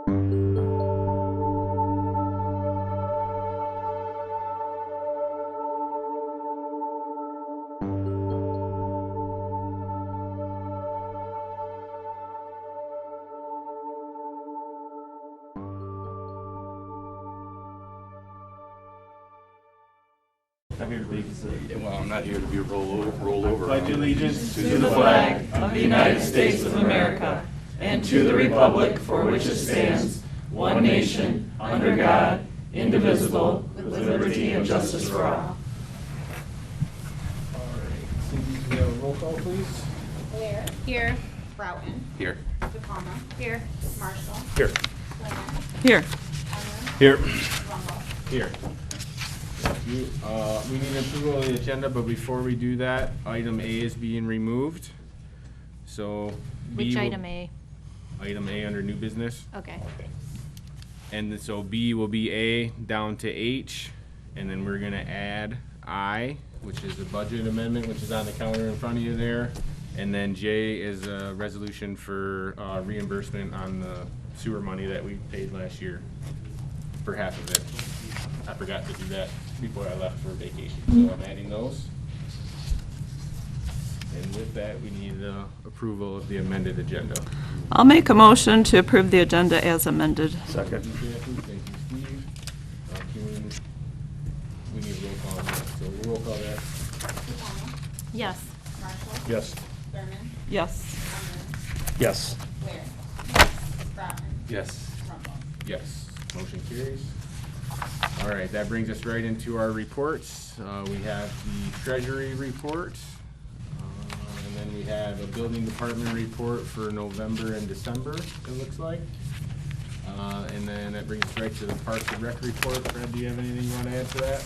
I'm here to be Well, I'm not here to be roll over. pledge allegiance to the flag of the United States of America and to the republic for which it stands, one nation, under God, indivisible, with liberty and justice for all. All right. Cindy, can we have a roll call, please? Blair. Here. Broughton. Here. DePalma. Here. Marshall. Here. Lehman. Here. Unwin. Here. Rumble. Here. Thank you. We need approval of the agenda, but before we do that, item A is being removed. So B Which will- item A? Item A under new business. Okay. And so B will be A down to H, and then we're gonna add I, which is a budget amendment, which is on the counter in front of you there. And then J is a resolution for reimbursement on the sewer money that we paid last year for half of it. I forgot to do that before I left for vacation, so I'm adding those. And with that, we need approval of the amended agenda. I'll make a motion to approve the agenda as amended. Second. Thank you, Steve. We need a roll call on that, so we'll roll call that. DePalma. Yes. Marshall. Yes. Thurman. Yes. Unwin. Yes. Blair. Broughton. Yes. Rumble. Yes. Motion carries. All right, that brings us right into our reports. We have the treasury report. And then we have a building department report for November and December, it looks like. And then that brings us right to the Parks and Rec report. Fred, do you have anything you want to add to that?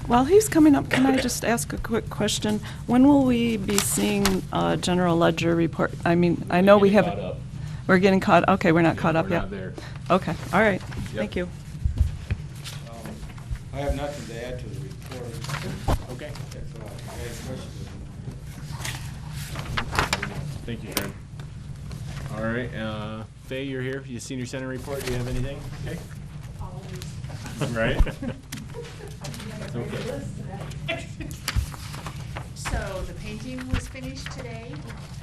While he's coming up, can I just ask a quick question? When will we be seeing general ledger report? I mean, I know we have. Caught up. We're getting caught, okay, we're not caught up We're yet. not there. Okay, all right, thank you. I have nothing to add to the report. Okay. If I have questions. Thank you, Fred. All right, Faye, you're here. You senior center report. Do you have anything? Okay. Always. Right. Okay. So the painting was finished today,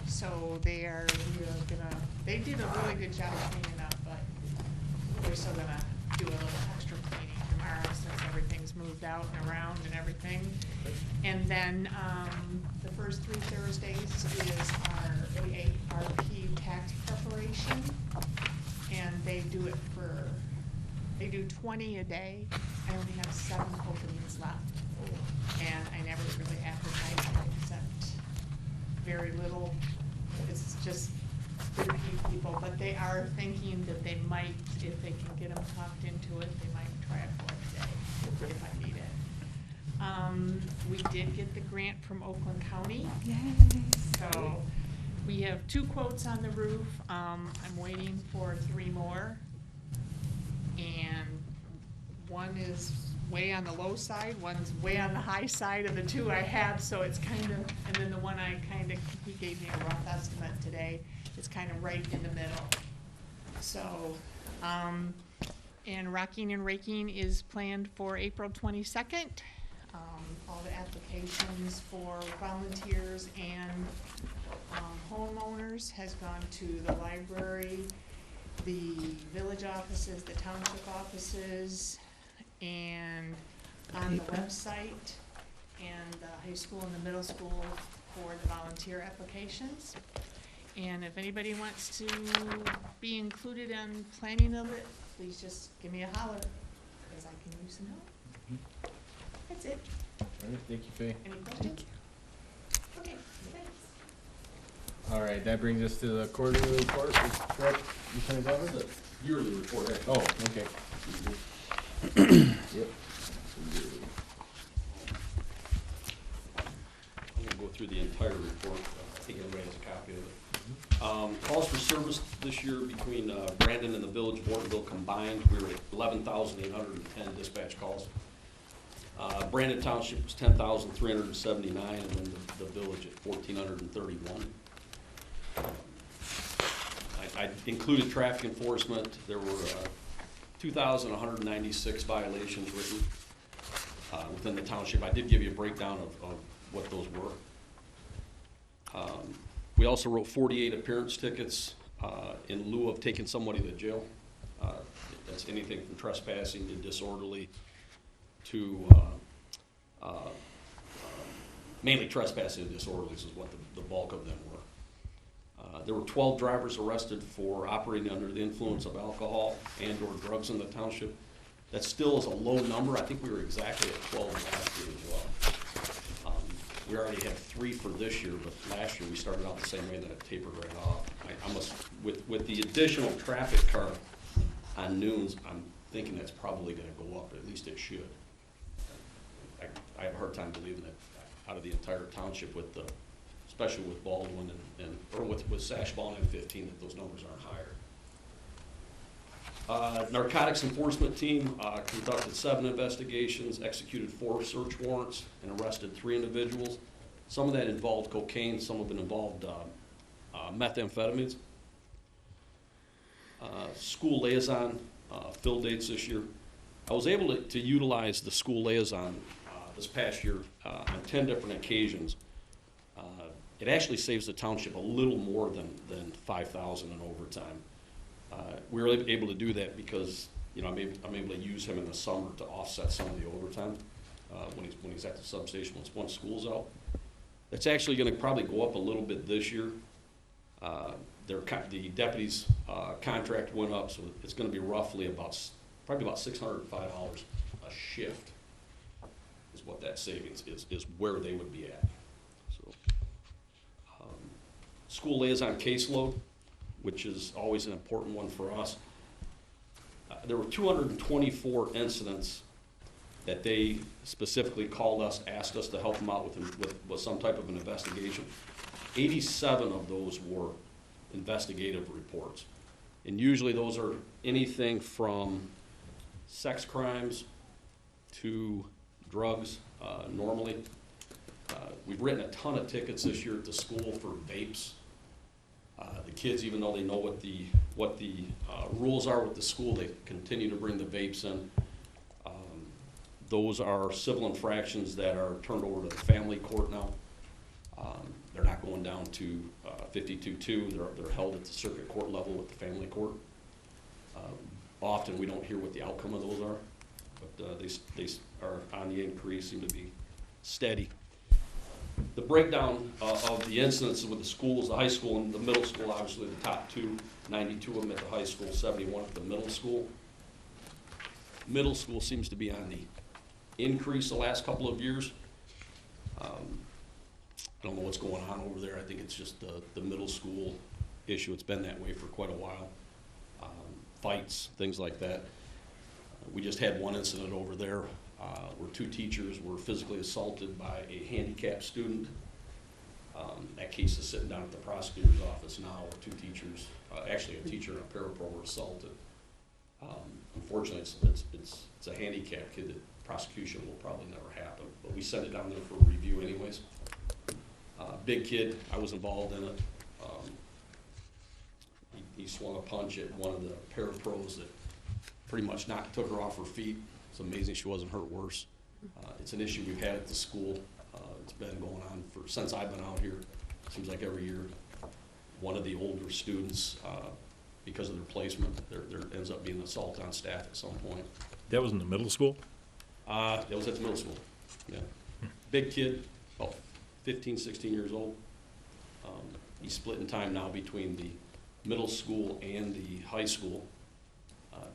so we are gonna, they did a really good job of cleaning up, but we're still gonna do a little extra cleaning tomorrow since everything's moved out and around and everything. And then, the first 3 Thursdays is our AARP tax preparation, and they do it they do 20 a day. I only have 7 openings left. And I never really advertise it except very little. It's just 50 people, but they are thinking that they might, if they can get them talked into it, they might try a 4th day if I need it. We did get the grant from Oakland County. So we have 2 quotes on the roof. I'm waiting for 3 more. And one is way on the low side, one's way on the high side of the 2 I have, so it's kind of, and then the one he gave me a rough estimate today, it's kind of right in the middle. So, and rocking and raking is planned for April 22nd. All the applications for volunteers and homeowners has gone to the library, the village offices, the township offices, and on the website, and the high school and the middle school for the volunteer applications. And if anybody wants to be included in planning of it, please just give me a holler, because I can use some help. That's it. All right, thank you, Faye. Any questions? Okay, thanks. All right, that brings us to the quarterly report. Fred, you turn it over? Yearly report, actually. Oh, okay. Yep. I'm gonna go through the entire report. I think everybody has a copy of it. Calls for service this year between Brandon and the village of Ortonville combined, we were at 11,810 dispatch calls. Brandon Township was 10,379, and then the village at 1,431. I included traffic enforcement. There were 2,196 violations written within the township. I did give you a breakdown of what those were. We also wrote 48 appearance tickets in lieu of taking somebody to jail. That's anything from trespassing to disorderly to mainly trespassing and disorderlies is what the bulk of them were. There were 12 drivers arrested for operating under the influence of alcohol and or drugs in the township. That still is a low number. I think we were exactly at 12 last year as well. We already have 3 for this year, but last year we started out the same way, then it tapered right off. I must, with the additional traffic car on noons, I'm thinking that's probably gonna go up, at least it should. I have a hard time believing that out of the entire township with the, especially with Baldwin or with Sashball and M15, that those numbers aren't higher. Narcotics enforcement team conducted 7 investigations, executed 4 search warrants, and arrested 3 individuals. Some of that involved cocaine, some of it involved methamphetamines. School liaison fill dates this year. I was able to utilize the school liaison this past year on 10 different occasions. It actually saves the township a little more than $5,000 in overtime. We were able to do that because, you know, I'm able to use him in the summer to offset some of the overtime when he's at the substation once school's out. That's actually going to probably go up a little bit this year. The deputy's contract went up, so it's going to be roughly probably about $605 a shift is what that savings is where they would be at. So, school liaison caseload, which is always an important one for us. There were 224 incidents that they specifically called us, asked us to help them out with some type of an investigation. 87 of those were investigative reports. And usually those are anything from sex crimes to drugs, normally. We've written a ton of tickets this year at the school for vapes. The kids, even though they know what the rules are with the school, they continue to bring the vapes in. Those are civil infractions that are turned over to the family court now. They're not going down to 52-2. They're held at the circuit court level with the family court. Often we don't hear what the outcome of those are, but they are on the increase, seem to be steady. The breakdown of the incidents with the schools, the high school and the middle school, obviously the top 2, 92 of them at the high school, 71 at the middle school. Middle school seems to be on the increase the last couple of years. I don't know what's going on over there. I think it's just the middle school issue. It's been that way for quite a while. Fights, things like that. We just had one incident over there where 2 teachers were physically assaulted by a handicapped student. That case is sitting down at the prosecutor's office now, where 2 teachers, actually a teacher and a parapro were assaulted. Unfortunately, it's a handicapped kid that prosecution will probably never happen, but we sent it down there for review anyways. Big kid, I was involved in it. He swung a punch at one of the parapros that pretty much took her off her feet. It's amazing she wasn't hurt worse. It's an issue we've had at the school. It's been going on since I've been out here. Seems like every year, one of the older students, because of their placement, there ends up being an assault on staff at some point. That was in the middle school? It was at the middle school, yeah. Big kid, about 15, 16 years old. He's splitting time now between the middle school and the high school.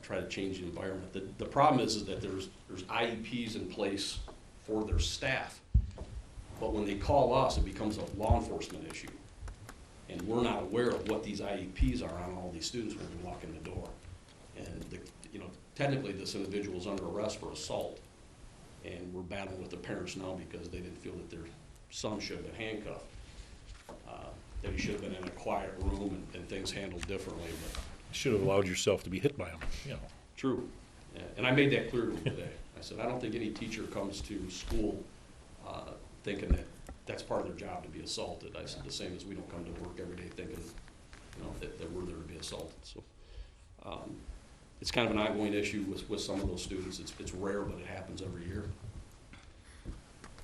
Try to change the environment. The problem is that there's IEPs in place for their staff, but when they call us, it becomes a law enforcement issue. And we're not aware of what these IEPs are on all these students when we walk in the door. And technically this individual is under arrest for assault, and we're battling with the parents now because they didn't feel that their son should have been handcuffed. That he should have been in a quiet room and things handled differently. But Should have allowed yourself to be hit by him, you know. true, yeah. And I made that clear to him today. I said, I don't think any teacher comes to school thinking that that's part of their job to be assaulted. I said, the same as we don't come to work every day thinking, that we're there to be assaulted. assaulted. So it's kind of an ongoing issue with some of those students. It's rare, but it happens every year.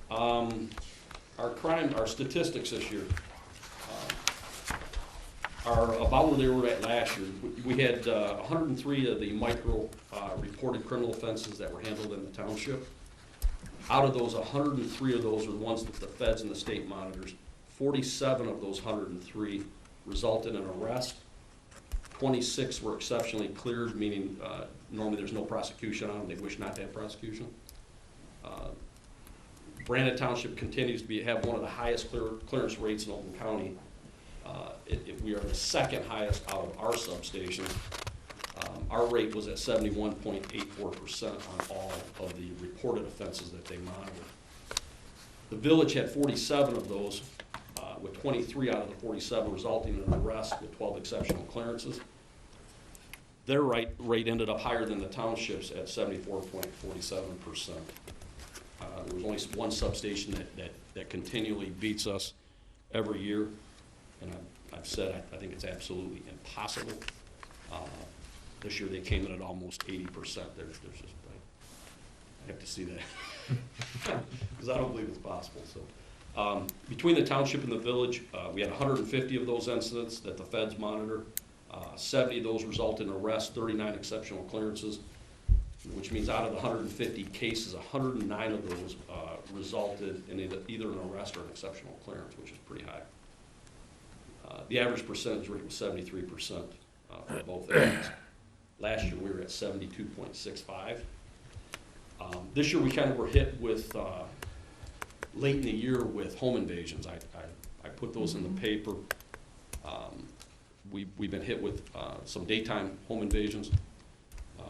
Our statistics this year are about where they were at last year. We had 103 of the micro reported criminal offenses that were handled in the township. Out of those, 103 of those are the ones that the feds and the state monitors. 47 of those 103 resulted in arrest. 26 were exceptionally cleared, meaning normally there's no prosecution on them. They wish not to have prosecution. Brandon Township continues to have one of the highest clearance rates in Oakland County. We are the second highest out of our substations. Our rate was at 71.84% on all of the reported offenses that they monitored. The village had 47 of those, with 23 out of the 47 resulting in an arrest with 12 exceptional clearances. Their rate ended up higher than the township's at 74.47%. There was only one substation that continually beats us every year, and I've said I think it's absolutely impossible. This year they came in at almost 80%. There's just, I have to see that because I don't believe it's possible. So between the township and the village, we had 150 of those incidents that the feds monitor. 70 of those resulted in arrests, 39 exceptional clearances, which means out of the 150 cases, 109 of those resulted in either an arrest or an exceptional clearance, which is pretty high. The average percentage rate was 73% for both areas. Last year we were at 72.65. This year we kind of were hit with, late in the year with home invasions. I put those in the paper. We've been hit with some daytime home invasions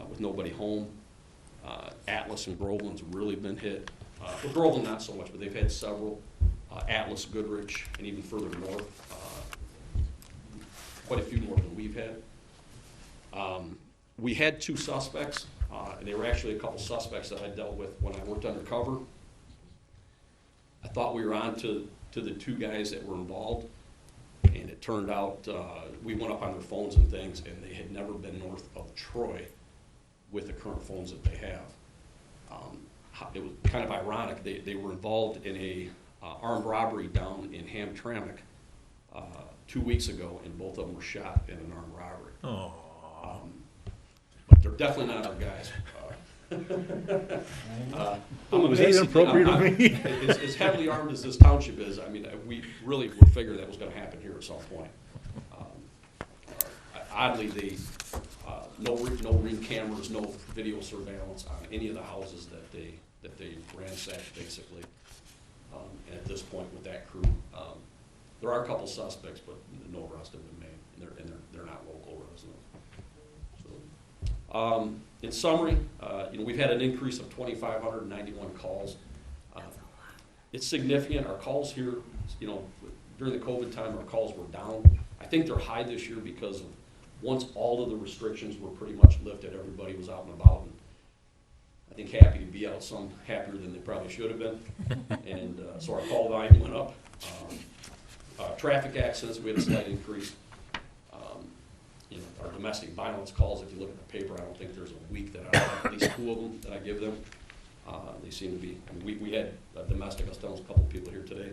with nobody home. Atlas and Groveland's really been hit. Well, Groveland not so much, but they've had several. Atlas, Goodrich, and even further north, quite a few more than we've had. We had 2 suspects, and they were actually a couple suspects that I dealt with when I worked undercover. I thought we were on to the 2 guys that were involved, and it turned out we went up on their phones and things, and they had never been north of Troy with the current phones that they have. It was kind of ironic. They were involved in a armed robbery down in Hamtramck 2 weeks ago, and both of them were shot in an armed robbery. Oh. But they're definitely not our guys. Was that inappropriate of me? As heavily armed as this township is, I mean, we really were figuring that was going to happen here at some point. Oddly, no ring cameras, no video surveillance on any of the houses that they ransacked, basically. And at this point, with that crew, there are a couple suspects, but no arrests have been made, and they're not local residents. So, in summary, we've had an increase of 2,591 calls. It's significant. Our calls here, during the COVID time, our calls were down. I think they're high this year because of once all of the restrictions were pretty much lifted, everybody was out and about, and I think happy to be out, some happier than they probably should have been. And so our call volume went up. Traffic accidents, we had a slight increase. Our domestic violence calls, if you look at the paper, I don't think there's a week that I don't have at least 2 of them that I give them. They seem to be, we had a domestic, I was telling a couple of people here today,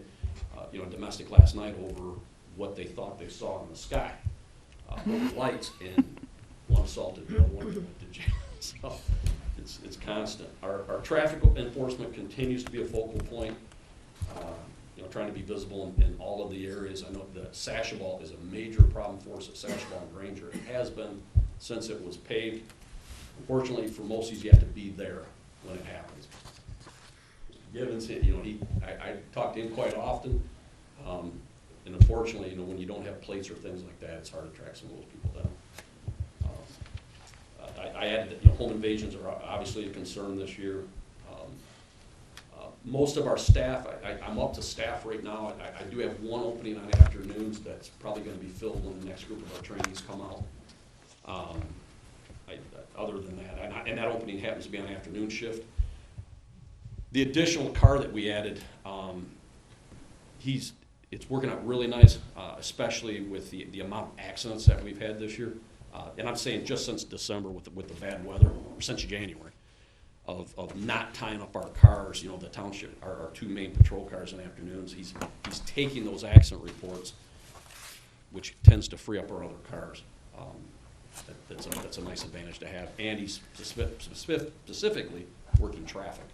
domestic last night over what they thought they saw in the sky. Over lights, and one assaulted, one went to jail. So it's constant. Our traffic enforcement continues to be a focal point. Trying to be visible in all of the areas. I know that Sashaball is a major problem for us at Sashaball and Granger. It has been since it was paved. Unfortunately, for most of these, you have to be there when it happens. Gibbons, I talk to him quite often, and unfortunately, when you don't have plates or things like that, it's hard to track some of those people down. I added that home invasions are obviously a concern this year. Most of our staff, I'm up to staff right now. I do have one opening on afternoons that's probably going to be filled when the next group of our trainees come out. Other than that, and that opening happens to be on afternoon shift. The additional car that we added, it's working out really nice, especially with the amount of accidents that we've had this year. And I'm saying just since December with the bad weather, or since January, of not tying up our cars, you know, the township, our two main patrol cars in the afternoons. He's taking those accident reports, which tends to free up our other cars. That's a nice advantage to have. And he's specifically working traffic.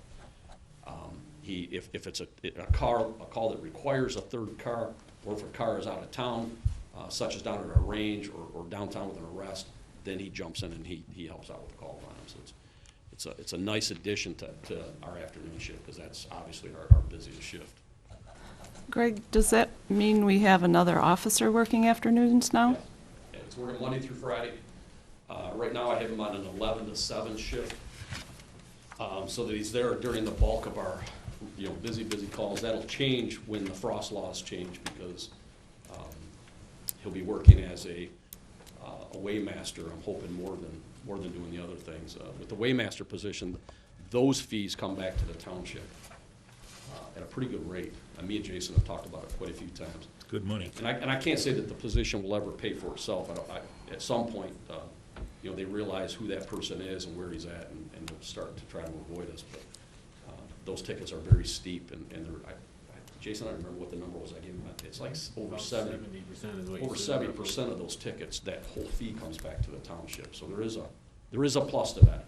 If it's a call that requires a third car, or if a car is out of town, such as down at a range or downtown with an arrest, then he jumps in and he helps out with the call line. So it's a nice addition to our afternoon shift, because that's obviously our busiest shift. Greg, does that mean we have another officer working afternoons now? Yeah, it's working Monday through Friday. Right now I have him on an 11 to 7 shift, so that he's there during the bulk of our, you know, busy calls. That'll change when the frost laws change, because he'll be working as a weighmaster. I'm hoping more than doing the other things. With the weighmaster position, those fees come back to the township at a pretty good rate. Me and Jason have talked about it quite a few times. Good money. And I can't say that the position will ever pay for itself. At some point, you know, they realize who that person is and where he's at, and they'll start to try to avoid us. But those tickets are very steep, and they're, Jason, I don't remember what the number was I gave him. It's like over 70% is what you over said. 70% of those tickets, that whole fee comes back to the township. So there is a plus to that,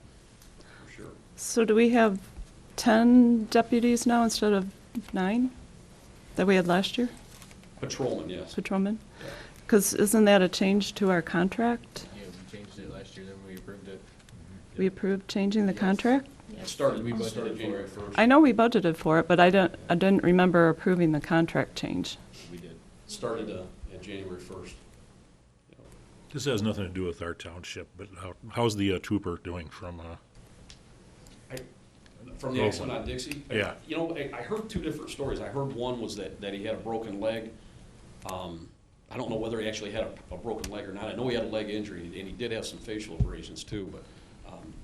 for sure. So do we have 10 deputies now instead of 9 that we had last year, Patrolman, yes. patrolmen? Yeah. Because isn't that a change to our contract? Yeah, we changed it last year, then we approved it. We approved changing the contract? It started We budgeted January for 1st. I know we budgeted for it, but I didn't remember approving the contract change. We did. Started at January 1st. This has nothing to do with our township, but how's the trooper doing from, From the accident on Dixie? Yeah. You know, I heard two different stories. I heard one was that he had a broken leg. I don't know whether he actually had a broken leg or not. I know he had a leg injury, and he did have some facial abrasions too, but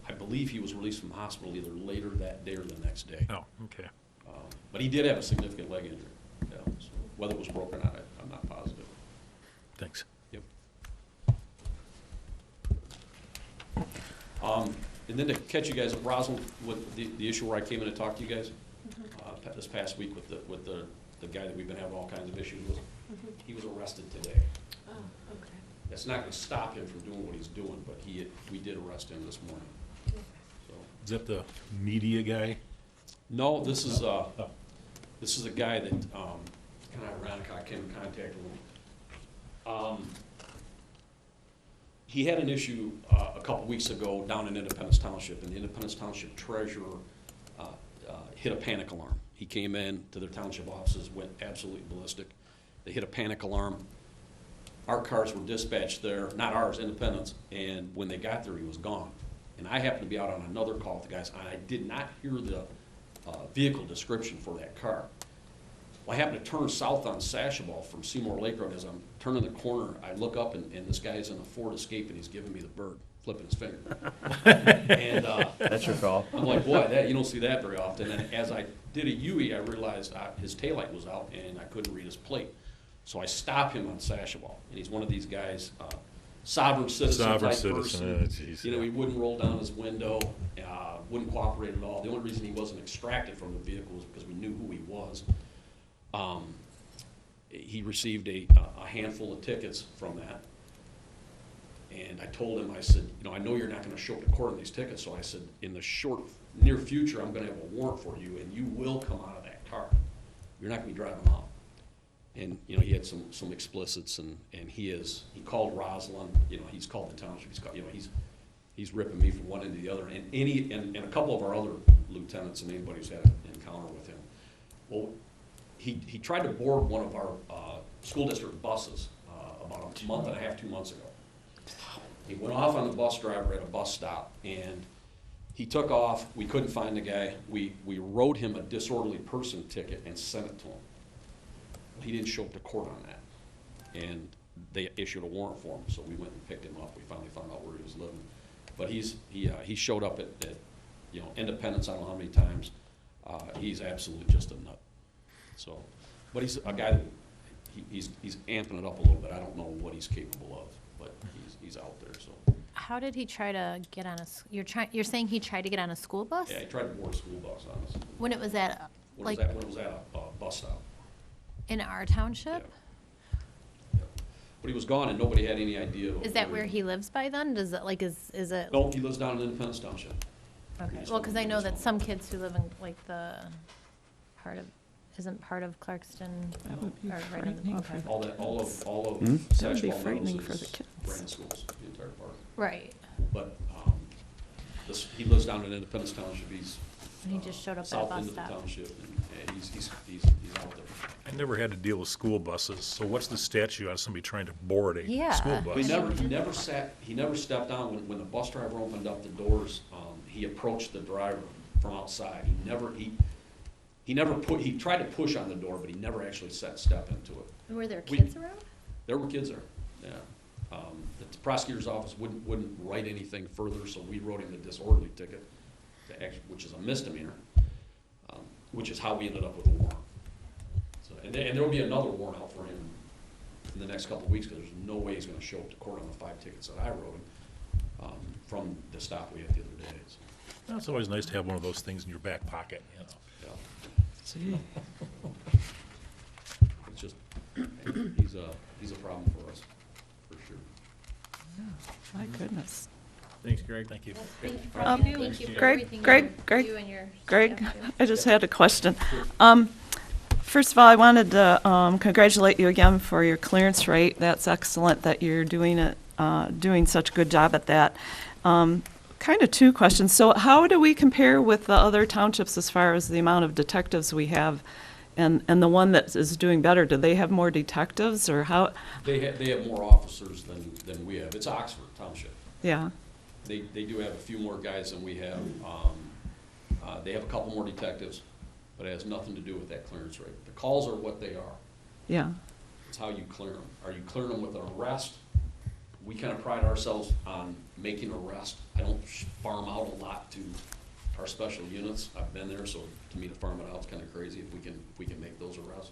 I believe he was released from the hospital either later that day or the next day. oh, okay. But he did have a significant leg injury. Yeah, so whether it was broken or not, I'm not positive. Thanks. Yep. And then to catch you guys, Rosalind, with the issue where I came in to talk to you guys this past week with the guy that we've been having all kinds of issues with, he was arrested today. Oh, okay. That's not going to stop him from doing what he's doing, but we did arrest him this morning. So, Is that the media guy? no, this is a guy that kind of ironic. I came in contact with him. He had an issue a couple weeks ago down in Independence Township, and the Independence Township treasurer hit a panic alarm. He came in to their township offices, went absolutely ballistic. They hit a panic alarm. Our cars were dispatched there, not ours, Independence, and when they got there, he was gone. And I happened to be out on another call with the guys, and I did not hear the vehicle description for that car. Well, I happened to turn south on Sashaball from Seymour Lake Road. As I'm turning the corner, I look up, and this guy's in a Ford Escape, and he's giving me the bird, flipping his finger. And That's your call. I'm like, boy, you don't see that very often. And as I did a UE, I realized his taillight was out, and I couldn't read his plate. So I stop him on Sashaball, and he's one of these guys, sovereign citizen Sovereign type citizen, person. geez, You know, yeah. he wouldn't roll down his window, wouldn't cooperate at all. The only reason he wasn't extracted from the vehicle was because we knew who he was. He received a handful of tickets from that. And I told him, I said, you know, I know you're not going to show up to court on these tickets, so I said, in the near future, I'm going to have a warrant for you, and you will come out of that car. You're not going to be driving off. And, you know, he had some explicits, and he called Rosalind, you know, he's called the township, you know, he's ripping me from one end to the other, and a couple of our other lieutenants and anybody who's had an encounter with him. Well, he tried to board one of our school district buses about a month and a half, 2 months ago. He went off on the bus driver at a bus stop, and he took off. We couldn't find the guy. We wrote him a disorderly person ticket and sent it to him. He didn't show up to court on that, and they issued a warrant for him, so we went and picked him up. We finally found out where he was living. But he showed up at you know, Independence, I don't know how many times. He's absolutely just a nut. So, but he's a guy that he's amping it up a little bit. I don't know what he's capable of, but he's he's out there, so. How did he try to get on you're saying he tried to get on a school bus? Yeah, he tried to board a school bus on us. When it was at, When like, it was at a bus stop. in our township? Yeah. But he was gone and nobody had any idea. Is that where he lives by then? Does it, like, is it? No, he lives down in Independence Township. Okay, He's well, from- because I know he's that from- some kids who live in, like, isn't part of Clarkston, or right in the, okay. All of That would be Satchel frightening Meadows for the is kids. brand schools, the entire park. Right, But, he lives down in Independence Township, he's. And he just showed up at a south bus end of the stop. township, and he's out there. I never had to deal with school buses, so what's the statute on somebody trying to board a Yeah. school He bus? never stepped down, when the bus driver opened up the doors, he approached the driver from outside. He tried to push on the door, but he never actually set step into it. And were there We- kids around? There were kids there, yeah. The prosecutor's office wouldn't write anything further, so we wrote him the disorderly ticket, which is a misdemeanor, which is how we ended up with a warrant. So, and there will be another warrant out for him in the next couple of weeks, because there's no way he's gonna show up to court on the 5 tickets that I wrote him, from the stop we had the other day, so, Well, it's always nice to have one of those things in your back pocket, you know. yeah. See, It's just, he's a problem for us, for sure. my goodness. Thanks, Greg. Thank you. Thank you for Um, everything. Thank you for Greg, everything Greg, you and your Greg, staff do. I just had a question. First of all, I wanted to congratulate you again for your clearance rate. That's excellent that you're doing it, doing such a good job at that. Kind of two questions. So how do we compare with the other townships as far as the amount of detectives we have? And the one that is doing better, do they have more detectives or how? They have more officers than we have. It's Oxford Township. Yeah, They do have a few more guys than we have. They have a couple more detectives, but it has nothing to do with that clearance rate. The calls are what they are. yeah, It's how you clear them. Are you clearing them with an arrest? We kind of pride ourselves on making arrest. I don't farm out a lot to our special units. I've been there, so to me to farm it out is kind of crazy if we can make those arrests.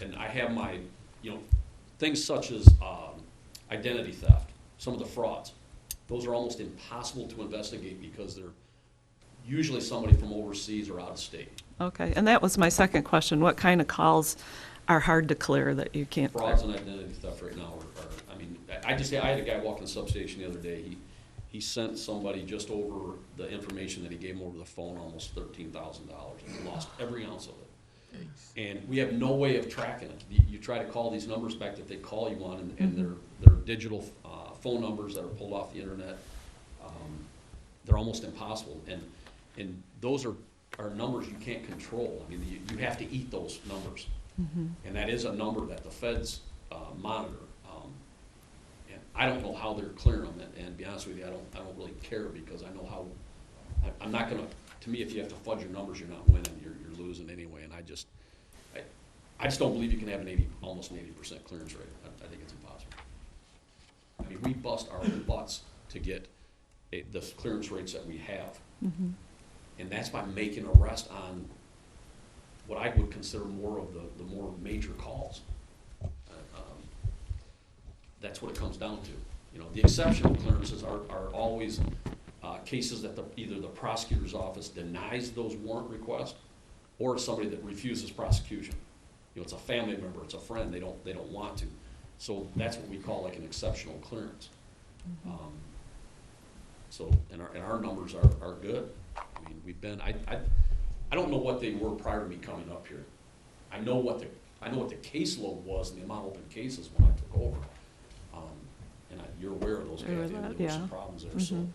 And I have my, things such as identity theft, some of the frauds. Those are almost impossible to investigate because they're usually somebody from overseas or out of state. okay. And that was my second question. What kind of calls are hard to clear that you can't clear? Frauds and identity theft right now are, I mean, I had a guy walk in the substation the other day, he sent somebody just over the information that he gave him over the phone, almost $13,000, and he lost every ounce of it. And we have no way of tracking it. You try to call these numbers back that they call you on, and they're digital phone numbers that are pulled off the internet. They're almost impossible, and those are numbers you can't control. I mean, you have to eat those numbers. And that is a number that the feds monitor. And I don't know how they're clearing them, and to be honest with you, I don't really care, because I know how, I'm not gonna, to me, if you have to fudge your numbers, you're not winning, you're losing anyway, and I just don't believe you can have almost an 80% clearance rate. I think it's impossible. I mean, we bust our own butts to get the clearance rates that we have. And that's by making arrest on what I would consider more of the more major calls. That's what it comes down to. The exceptional clearances are always cases that either the prosecutor's office denies those warrant requests, or it's somebody that refuses prosecution. It's a family member, it's a friend, they don't want to. So that's what we call like an exceptional clearance. And our numbers are good. I mean, we've been, I don't know what they were prior to me coming up here. I know what the caseload was and the amount of open cases when I took over. And you're aware of those guys, there were some problems there, so,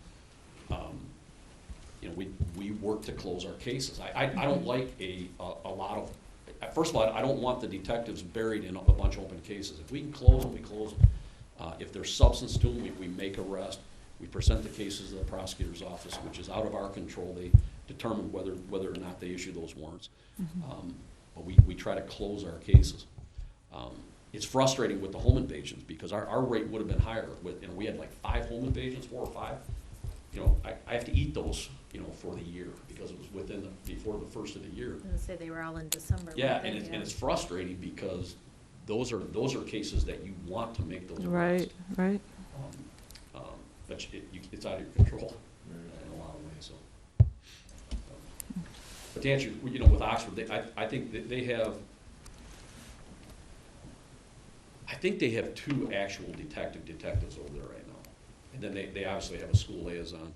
we work to close our cases. I don't like a lot of, first of all, I don't want the detectives buried in a bunch of open cases. If we can close them, we close them. If there's substance to them, we make arrest. We present the cases to the prosecutor's office, which is out of our control. They determine whether or not they issue those warrants. But we try to close our cases. It's frustrating with the home invasions, because our rate would have been higher. We had like 5 home invasions, 4 or 5. I have to eat those, for the year, because it was before the first of the year. I was gonna say they were all in December. Yeah, weren't they? and it's frustrating because those are cases that you want to make those Right, arrests. right. But it's out of your control in a lot of ways, so. But to answer, with Oxford, I think that they have, two actual detectives over there right now. And then they obviously have a school liaison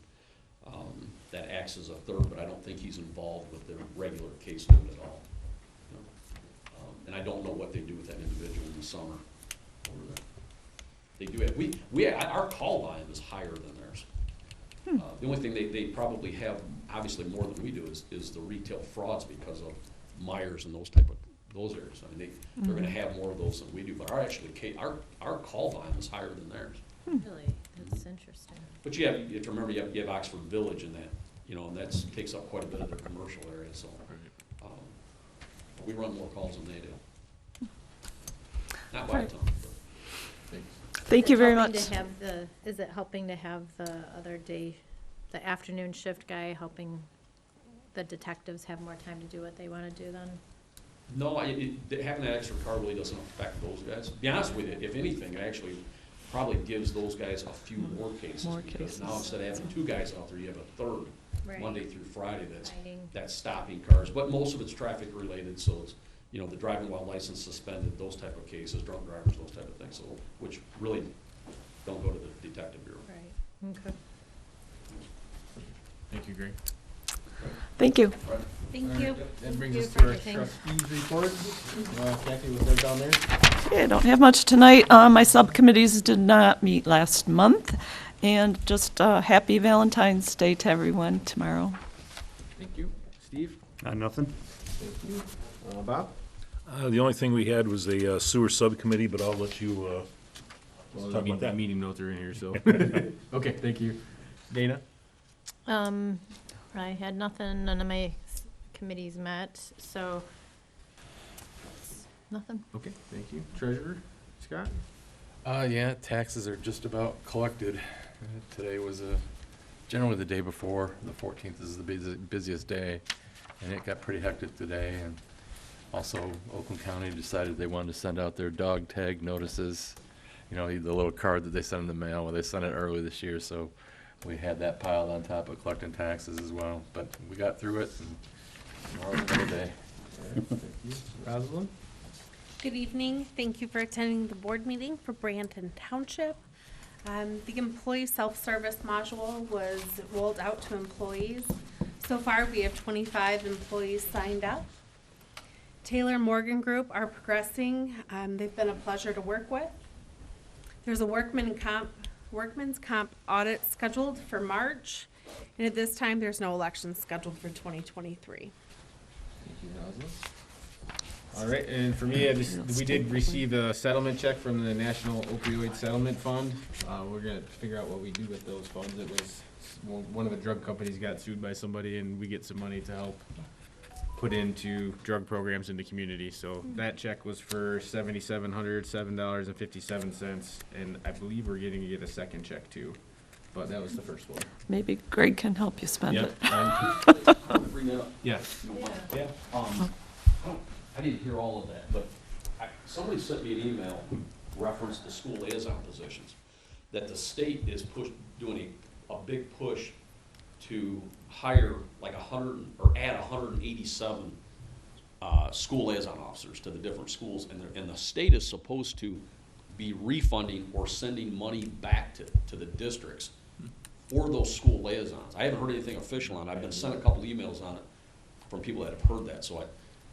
that acts as a third, but I don't think he's involved with the regular caseload at all. And I don't know what they do with that individual in the summer over there. They do have, our call volume is higher than theirs. The only thing they probably have, obviously more than we do, is the retail frauds because of Myers and those areas. I mean, they're gonna have more of those than we do, but our call volume is higher than theirs. Really? That's interesting. But you have to remember, you have Oxford Village in that, and that takes up quite a bit of their commercial area, so. We run more calls than they do. Not by a ton, but. Thank you very Helping much. to have is it helping to have the other day, the afternoon shift guy helping the detectives have more time to do what they want to do then? No, having that extra car really doesn't affect those guys. To be honest with you, if anything, it actually probably gives those guys a few more cases. More Because now cases. instead of having 2 guys out there, you have a third, Right. Monday through Friday, Fighting. that's stopping cars. But most of it's traffic related, so it's, the driving while license suspended, those type of cases, drunk drivers, those type of things, so, which really don't go to the detective bureau. Right, okay. Thank you, Greg. Thank you. Thank you. That brings Thank us you for to our everything. trustees report. Kathy, was that down there? Okay, I don't have much tonight. My subcommittees did not meet last month, and just happy Valentine's Day to everyone tomorrow. Thank you. Steve? Nothing. Thank you. Bob? The only thing we had was a sewer subcommittee, but I'll let you, Well, talk the about that. meeting notes are in here, so. Okay, thank you. Dana? I had nothing, none of my committees met, so nothing. Okay, thank you. Treasurer? Scott? Yeah, taxes are just about collected. Today was generally the day before. The 14th is the busiest day, and it got pretty hectic today. And also, Oakland County decided they wanted to send out their dog tag notices. The little card that they send in the mail. Well, they sent it early this year, so we had that piled on top of collecting taxes as well. But we got through it, and tomorrow's another day. Thank you. Rosalind? Good evening. Thank you for attending the board meeting for Brandon Township. The employee self-service module was rolled out to employees. So far, we have 25 employees signed up. Taylor Morgan Group are progressing. They've been a pleasure to work with. There's a workman's comp audit scheduled for March, and at this time, there's no election scheduled for 2023. Thank you, Rosalind. All right, and for me, we did receive a settlement check from the National Opioid Settlement Fund. We're gonna figure out what we do with those funds. It was, one of the drug companies got sued by somebody, and we get some money to help put into drug programs in the community. So that check was for $7,707.57, and I believe we're getting to get a second check too. But that was the first one. Maybe Greg can help you spend Yep. it. Bring that up. Yes. Yeah. I didn't hear all of that, but somebody sent me an email reference to school liaison positions, that the state is doing a big push to hire like 100, or add 187 school liaison officers to the different schools, and the state is supposed to be refunding or sending money back to the districts for those school liaisons. I haven't heard anything official on it. I've been sent a couple emails on it from people that have heard that, so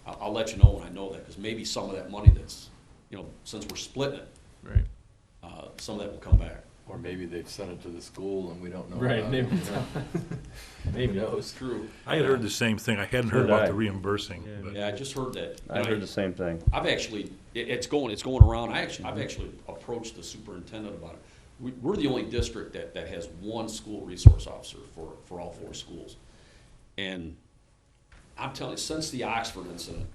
I'll let you know when I know that, because maybe some of that money that's, since we're splitting it, Right. some of that will come back. Or maybe they've sent it to the school and we don't know Right, about maybe. it. Maybe. That was true. I had heard the same thing. I hadn't heard So did about I. the reimbursing, Yeah. but Yeah, I just heard that. I heard the same thing. I've actually, it's going around. I've actually approached the superintendent about it. We're the only district that has one school resource officer for all 4 schools. And I'm telling you, since the Oxford incident,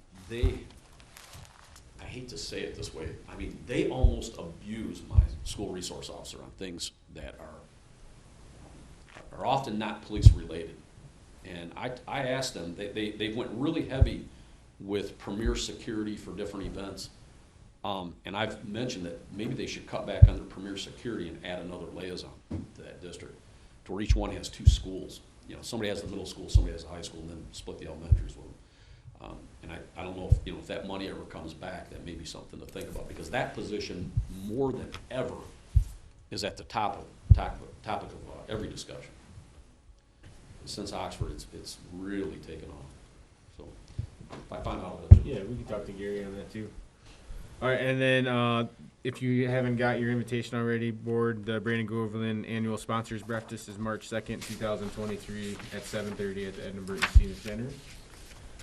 I hate to say it this way, I mean, they almost abuse my school resource officer on things that are often not police related. And I asked them, they went really heavy with premier security for different events. And I've mentioned that maybe they should cut back on their premier security and add another liaison to that district, to where each one has 2 schools. You know, somebody has the middle school, somebody has the high school, and then split the elementaries with them. And I don't know if, you know, if that money ever comes back, that may be something to think about, because that position, more than ever, is at the topic of every discussion. Since Oxford, it's really taken off. So if I find out, I'll let you know. Yeah, we can talk to Gary on that too. All right, and then if you haven't got your invitation already, board, the Brandon Groveland Annual Sponsors Breakfast is March 2nd, 2023 at 7:30 at the Edinburgh Senior Center.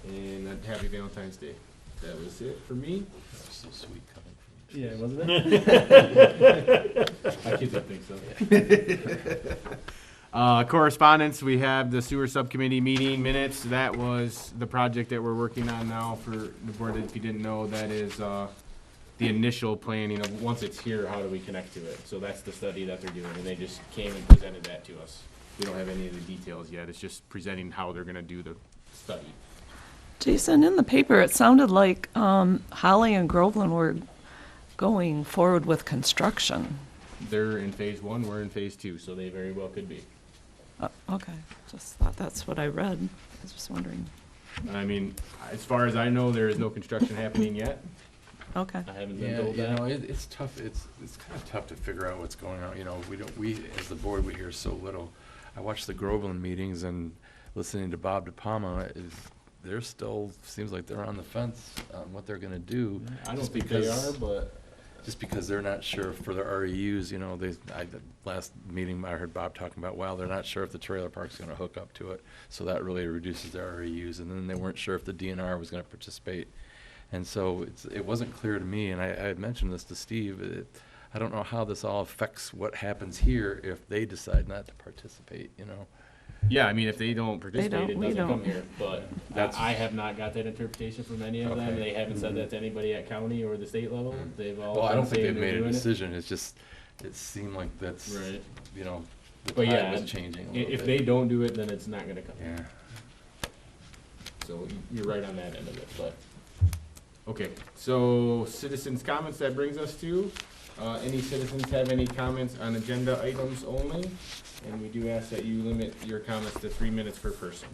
And happy Valentine's Day. That was it for me. That was so sweet coming from you. Yeah, wasn't it? I didn't think so. Correspondence, we have the sewer subcommittee meeting minutes. That was the project that we're working on now for the board. If you didn't know, that is the initial planning of, once it's here, how do we connect to it? So that's the study that they're doing, and they just came and presented that to us. We don't have any of the details yet. It's just presenting how they're gonna do the study. Jason, in the paper, it sounded like Holly and Groveland were going forward with construction. They're in phase 1, we're in phase 2, so they very well could be. Okay, just thought that's what I read. I was just wondering. I mean, as far as I know, there is no construction happening yet. Okay. I haven't been Yeah, told you that. know, it's tough, it's kind of tough to figure out what's going on, you know, we, as the board, we hear so little. I watch the Groveland meetings and listening to Bob DePalma, they're still, seems like they're on the fence on what they're gonna do. I don't just think they because- are, but Just because they're not sure for their REUs, you know, last meeting I heard Bob talking about, well, they're not sure if the trailer park's gonna hook up to it, so that really reduces their REUs, and then they weren't sure if the DNR was gonna participate. And so it wasn't clear to me, and I had mentioned this to Steve, I don't know how this all affects what happens here if they decide not to participate, you know? yeah, I mean, if they don't participate, it we doesn't come don't. here. But I have not got that interpretation from any of them. Okay. They haven't said that to anybody at county or the state level. They've all Well, I been don't think saying they've they're made a doing it. decision, it's just, it seemed like that's, Right. you know, the But tide yeah, was changing a little If bit. they don't do it, then it's not gonna come. Yeah. So you're right on that end of it, but, okay. So citizens' comments, that brings us to, any citizens have any comments on agenda items only? And we do ask that you limit your comments to 3 minutes per person.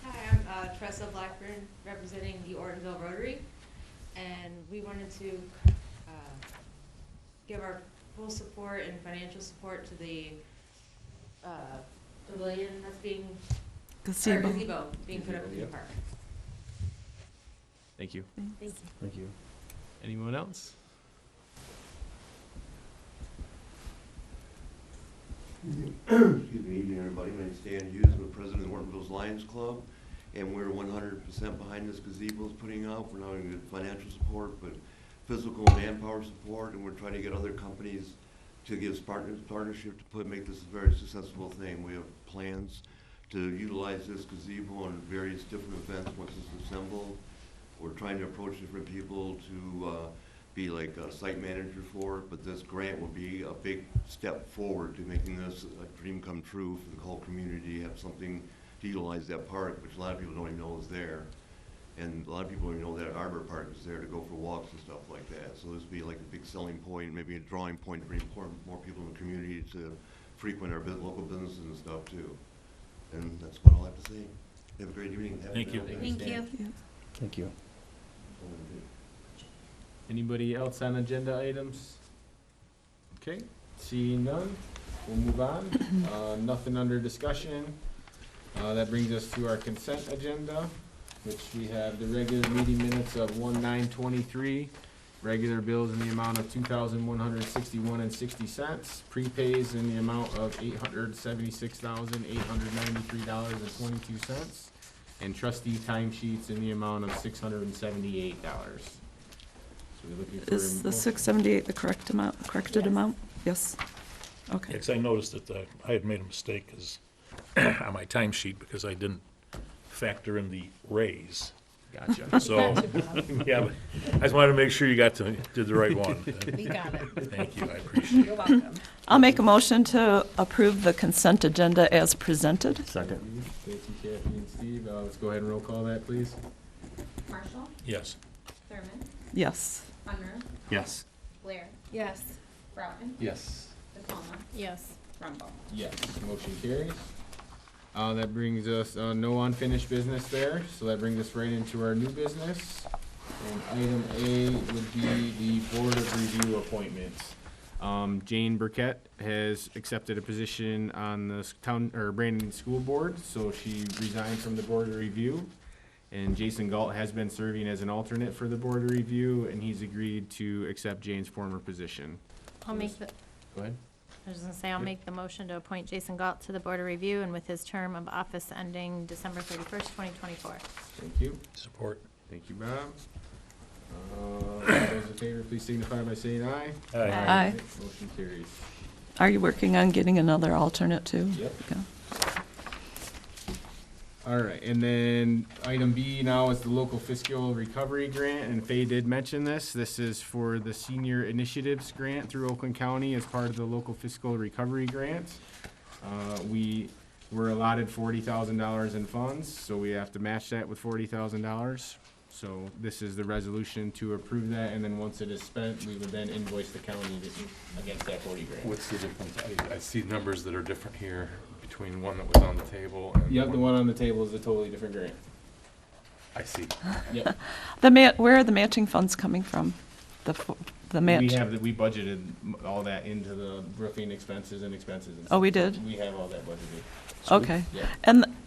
Hi, I'm Tressa Blackburn, representing the Ortonville Rotary, and we wanted to give our full support and financial support to the pavilion that's being, or gazebo being put up in the Yep. park. Thank you. Thank you. Thank you. Anyone else? Excuse me, evening everybody, my name's Dan Hughes, I'm the president of Ortonville's Lions Club, and we're 100% behind this gazebo's putting out. We're not only good financial support, but physical and manpower support, and we're trying to get other companies to give us partnership to make this a very successful thing. We have plans to utilize this gazebo on various different events once it's assembled. We're trying to approach different people to be like a site manager for it, but this grant will be a big step forward to making this a dream come true for the whole community, have something to utilize that park, which a lot of people don't even know is there. And a lot of people don't even know that Arbor Park is there to go for walks and stuff like that. So this would be like a big selling point, maybe a drawing point to bring more people in the community to frequent our local businesses and stuff too. And that's what I'll have to say. Have a great evening. Happy Thank you. Valentine's Thank Day. you. Thank you. Anybody else on agenda items? Okay, seeing none, we'll move on. Nothing under discussion. That brings us to our consent agenda, which we have the regular meeting minutes of 1/9/23, regular bills in the amount of $2,161.60, prepays in the amount of $876,893.22, and trustee timesheets in the amount of $678. So we're looking for Is a the motion. 678 the correct amount, corrected amount? Yes. Okay. Because I noticed that I had made a mistake 'cause on my timesheet because I didn't factor in the raise. Gotcha. So, yeah, but I just wanted to make sure you did the right one. We got it. Thank you, I appreciate You're it. welcome. I'll make a motion to approve the consent agenda as presented. Second. Thank you, Kathy and Steve. Let's go ahead and roll call that, please. Marshall, Yes. Thurman, Yes. Unruh, Yes. Blair, Yes. Broughton, Yes. DePalma, Yes. Rumble. Yes, motion carries. That brings us, no unfinished business there, so that brings us right into our new business. And item A would be the Board of Review appointments. Jane Burkett has accepted a position on the Brandon School Board, so she resigned from the Board of Review. And Jason Galt has been serving as an alternate for the Board of Review, and he's agreed to accept Jane's former position. I'll make the, Go ahead. I was gonna say, I'll Yep. make the motion to appoint Jason Galt to the Board of Review and with his term of office ending December 31st, 2024. Thank you. Support. Thank you, Bob. All those in favor, please signify by saying aye. Aye. Aye. Motion carries. Are you working on getting another alternate too? Yep. Okay. All right, and then item B now is the local fiscal recovery grant, and Faye did mention this. This is for the senior initiatives grant through Oakland County as part of the local fiscal recovery grant. We were allotted $40,000 in funds, so we have to match that with $40,000. So this is the resolution to approve that, and then once it is spent, we would then invoice the county against that 40 grand. What's the difference? I see numbers that are different here between one that was on the table and. Yep, the one on the table is a totally different grant. I see. Yep. Where are the matching funds coming from? The match? We budgeted all that into the roofing expenses and expenses and stuff. Oh, we did? We have all that budgeted. Okay. Yeah.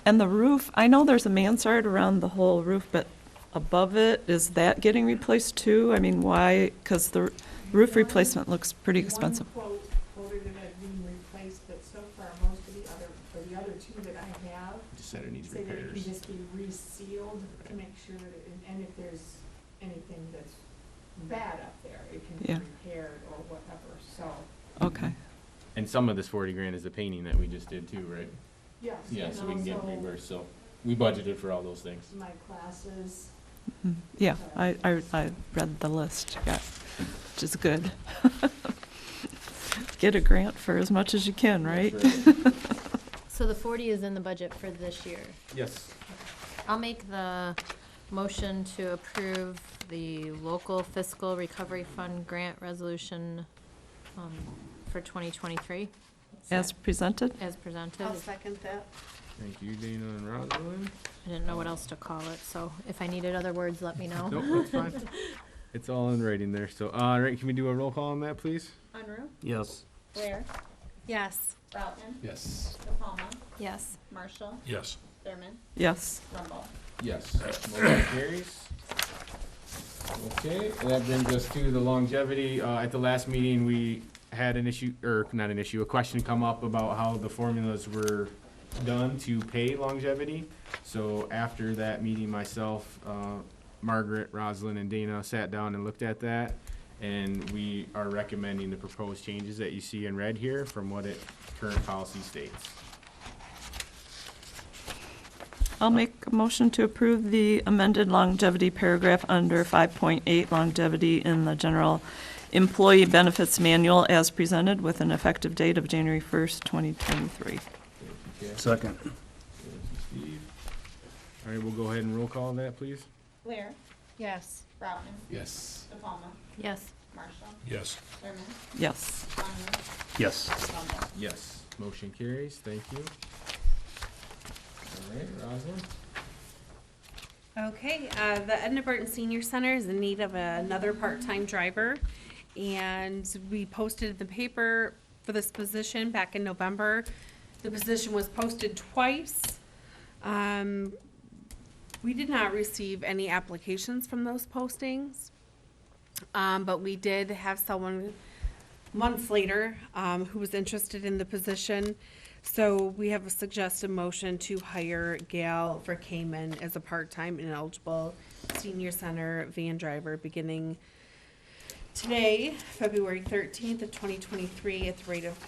And the roof, I know there's a mansard around the whole roof, but above it, is that getting replaced too? I mean, why? Because the roof replacement looks pretty expensive. One quote quoted it as being replaced, but so far, most of the other two that I have Just said it needs say that it repairs. can just be resealed to make sure that, and if there's anything that's bad up there, it can Yeah. be repaired or whatever, so, Okay. And some of this 40 grand is the painting that we just did too, right? yes. Yeah, and so we can get also reimbursed, so we budgeted for all those things. My classes, Mhm. Yeah, I read the list, yeah, which is good. Get a grant for as much as you can, right? So the 40 is in the budget for this year. Yes. I'll make the motion to approve the local fiscal recovery fund grant resolution for 2023. As presented? As presented. I'll second that. Thank you, Dana and Rosalind. I didn't know what else to call it, so if I needed other words, let me know. Nope, that's fine. It's all in writing there, so, all right, can we do a roll call on that, please? Unruh, Yes. Blair, Yes. Broughton, Yes. DePalma, Yes. Marshall, Yes. Thurman, Yes. Rumble. Yes. Motion carries. Okay, and that brings us to the longevity. At the last meeting, we had an issue, or not an issue, a question come up about how the formulas were done to pay longevity. So after that meeting, myself, Margaret, Rosalind, and Dana sat down and looked at that. And we are recommending the proposed changes that you see in red here from what current policy states. I'll make a motion to approve the amended longevity paragraph under 5.8 longevity in the general employee benefits manual as presented with an effective date of January 1st, 2023. Second. Steve. All right, we'll go ahead and roll call on that, please. Blair, Yes. Broughton, Yes. DePalma, Yes. Marshall, Yes. Thurman, Yes. Unruh, Yes. Rumble. Yes, motion carries, thank you. All right, Rosalind? Okay, the Edna Burton Senior Center is in need of another part-time driver. And we posted in the paper for this position back in November. The position was posted twice. We did not receive any applications from those postings. But we did have someone months later, who was interested in the position. So we have a suggested motion to hire Gail for Cayman as a part-time and eligible senior center van driver beginning today, February 13th of 2023, at the rate of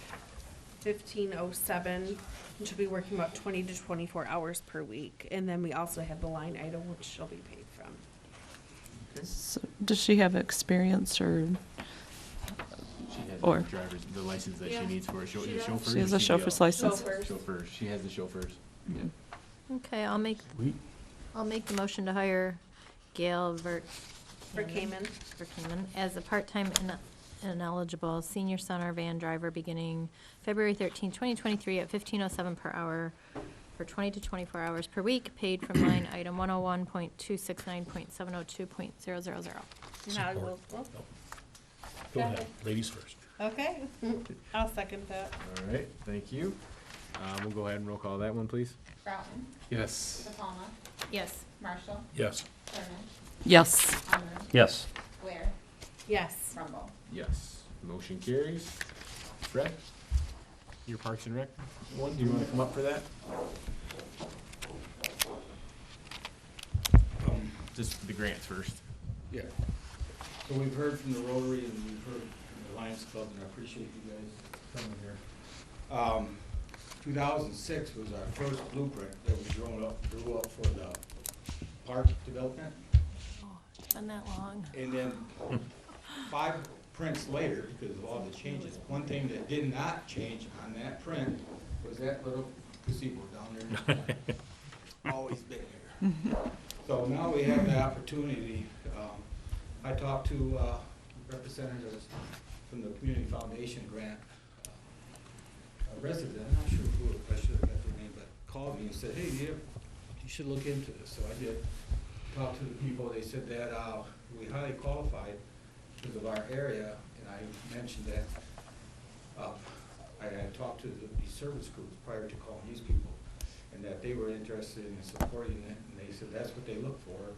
$15.07. And she'll be working about 20 to 24 hours per week. And then we also have the line item, which she'll be paid from. So does she have experience or? She has Or- the driver's, the license that Yeah. she needs for a She does. chauffeur. She has a chauffeur's license. Chauffeurs. Chauffeur, she has the chauffeurs. Okay, I'll make the motion to hire Gail For Cayman. as a part-time ineligible senior center van driver beginning February 13, 2023 at 15:07 per hour for 20 to 24 hours per week, paid from line item 101.269.702.000. Now we'll- Go ahead, ladies first. Okay, I'll second that. All right, thank you. We'll go ahead and roll call that one, please. Broughton, Yes. DePalma, Yes. Marshall, Yes. Turner, Yes. Arlen, Yes. Ware, Yes. Rumble. Yes. Motion carries. Fred, your Parks and Rec one, do you want to come up for that? Just the grants first. Yeah. So we've heard from the Rotary and we've heard from the Lions Club, and I appreciate you guys coming here. 2006 was our first blueprint that we drew up for the park development. Oh, it's been that long. And then 5 prints later, because of all the changes, one thing that did not change on that print was that little gazebo down there in the corner. Always been there. So now we have the opportunity. I talked to representatives from the Community Foundation grant. A resident, I'm not sure who, I should have got their name, but called me and said, hey, you should look into this. So I did. Talked to the people. They said that we highly qualified because of our area, and I mentioned that I had talked to these service groups prior to calling these people, and that they were interested in supporting it, and they said that's what they look for,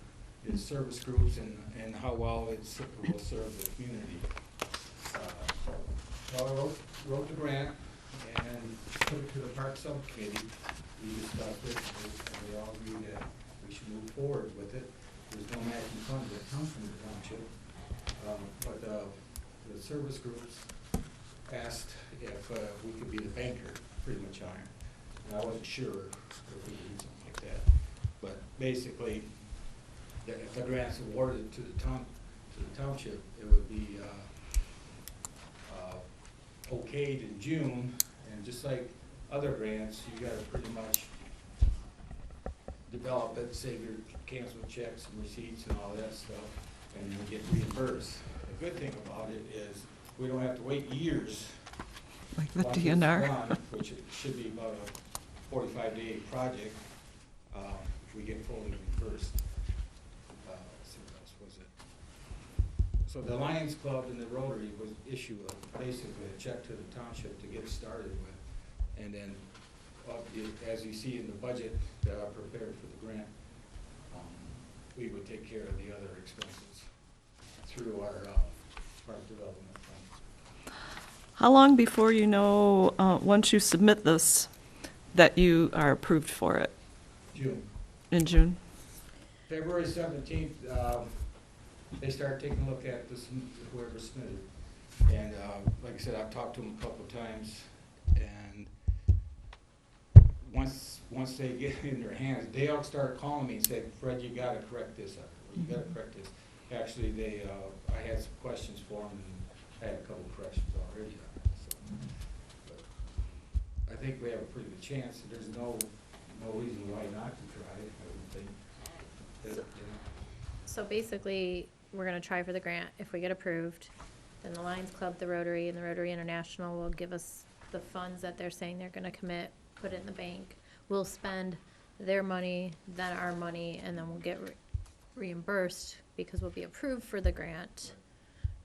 is service groups and how well it will serve the community. So I wrote the grant and took it to the park subcommittee. We discussed it, and we all agreed that we should move forward with it. There's no matching funds that come from the township. But the service groups asked if we could be the banker, pretty much on it. And I wasn't sure if we could do something like that. But basically, if the grant's awarded to the township, it would be okayed in June. And just like other grants, you gotta pretty much develop it, save your canceled checks and receipts and all that stuff, and then get reimbursed. The good thing about it is we don't have to wait years. Like the once it's DNR. done, which it should be about a 45-day project, if we get fully reimbursed. Let's see, what else was it? So the Lions Club and the Rotary was issue basically a check to the township to get started with. And then, as you see in the budget that I prepared for the grant, we would take care of the other expenses through our park development fund. How long before you know, once you submit this, that you are approved for it? June. In June? February 17th, they start taking a look at this, whoever submitted. And like I said, I've talked to them a couple of times, and once they get it in their hands, they'll start calling me and say, Fred, you gotta correct this, or you gotta correct this. Actually, I had some questions for them, and I had a couple of corrections already on it, so. But I think we have a pretty good chance, and there's no reason why not to try, I would think. So basically, we're gonna try for the grant. If we get approved, then the Lions Club, the Rotary, and the Rotary International will give us the funds that they're saying they're gonna commit, put it in the bank. We'll spend their money, then our money, and then we'll get reimbursed because we'll be approved for the grant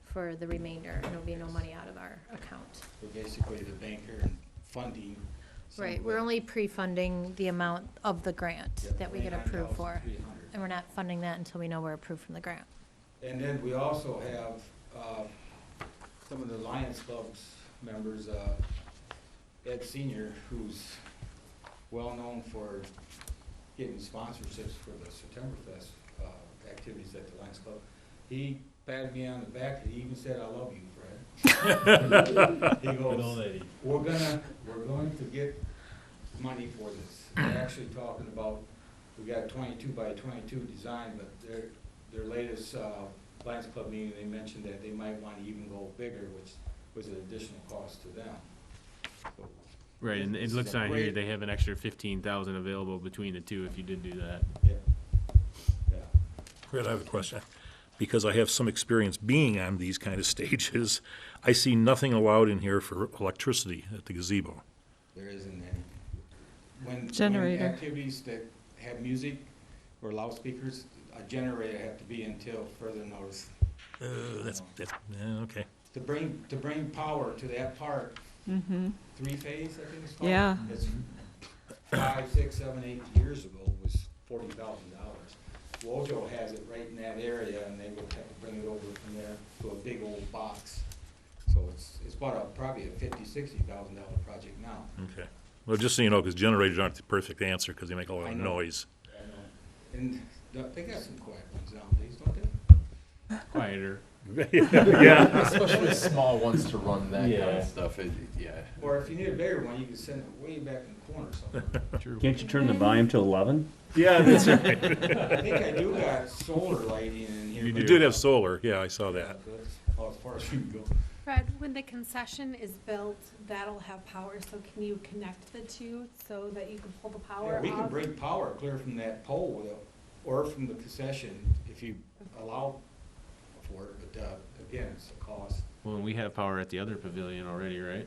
for the remainder, and there'll be no money out of our account. So basically, the banker and funding. some Right, of we're it. only pre-funding the amount of the grant Yeah, that we get approved for. 29,300. And we're not funding that until we know we're approved from the grant. And then we also have some of the Lions Club's members, Ed Senior, who's well-known for getting sponsorships for the Septemberfest activities at the Lions Club. He patted me on the back, and he even said, I love you, Fred. He goes, we're going to get money for this. They're actually talking about, we got a 22 by 22 design, but their latest, Lions Club meeting, they mentioned that they might want to even go bigger, which was an additional cost to them. So, Right, and this it is looks a on here, great- they have an extra 15,000 available between the two if you did do that. Yeah. Yeah. Fred, I have a question. Because I have some experience being on these kind of stages, I see nothing allowed in here for electricity at the gazebo. There isn't any. When Generator. activities that have music or loudspeakers, a generator have to be until further notice. That's, okay. To bring power to that park, Mm-hmm. three-phase, I think it's called. Yeah. It's 5, 6, 7, 8 years ago was $40,000. Wojo has it right in that area, and they would have to bring it over from there to a big old box. So it's probably a $50,000, $60,000 project now. Okay. Well, just so you know, because generators aren't the perfect answer because they make a lot I of know. noise. I know. And they got some quiet ones nowadays, don't they? Quieter. Yeah. Especially small ones to run that kind Yeah. of stuff, yeah. Or if you need a bigger one, you can send it way back in the corner somewhere. True. Can't you turn the volume to 11? Yeah, that's right. I think I do got solar lighting in here. You but- did have solar, yeah, I saw that. That's about as far as we can go. Fred, when the concession is built, that'll have power, so can you connect the two so that you can pull the power Yeah, off? we can bring power clear from that pole or from the concession if you allow for it, but again, it's a cost. Well, and we have power at the other pavilion already, right?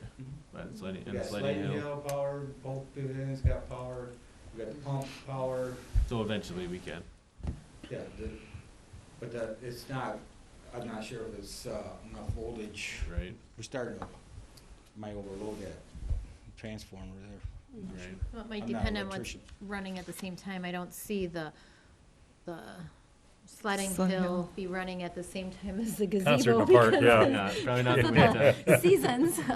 But it's letting, We and got it's letting Sliding Hill. Hill power, both pavilions got power, we got the pump power, So eventually we can. yeah, but it's not, I'm not sure if it's enough voltage. Right. We're starting to, might overload that transformer there. Right. Well, it might I'm not depend an on what's electrician. running at the same time. I don't see the sledding Sled hill hill. be running at the same time as the gazebo. Concert in the park, because yeah. of Yeah, probably not the the winter. seasons. No,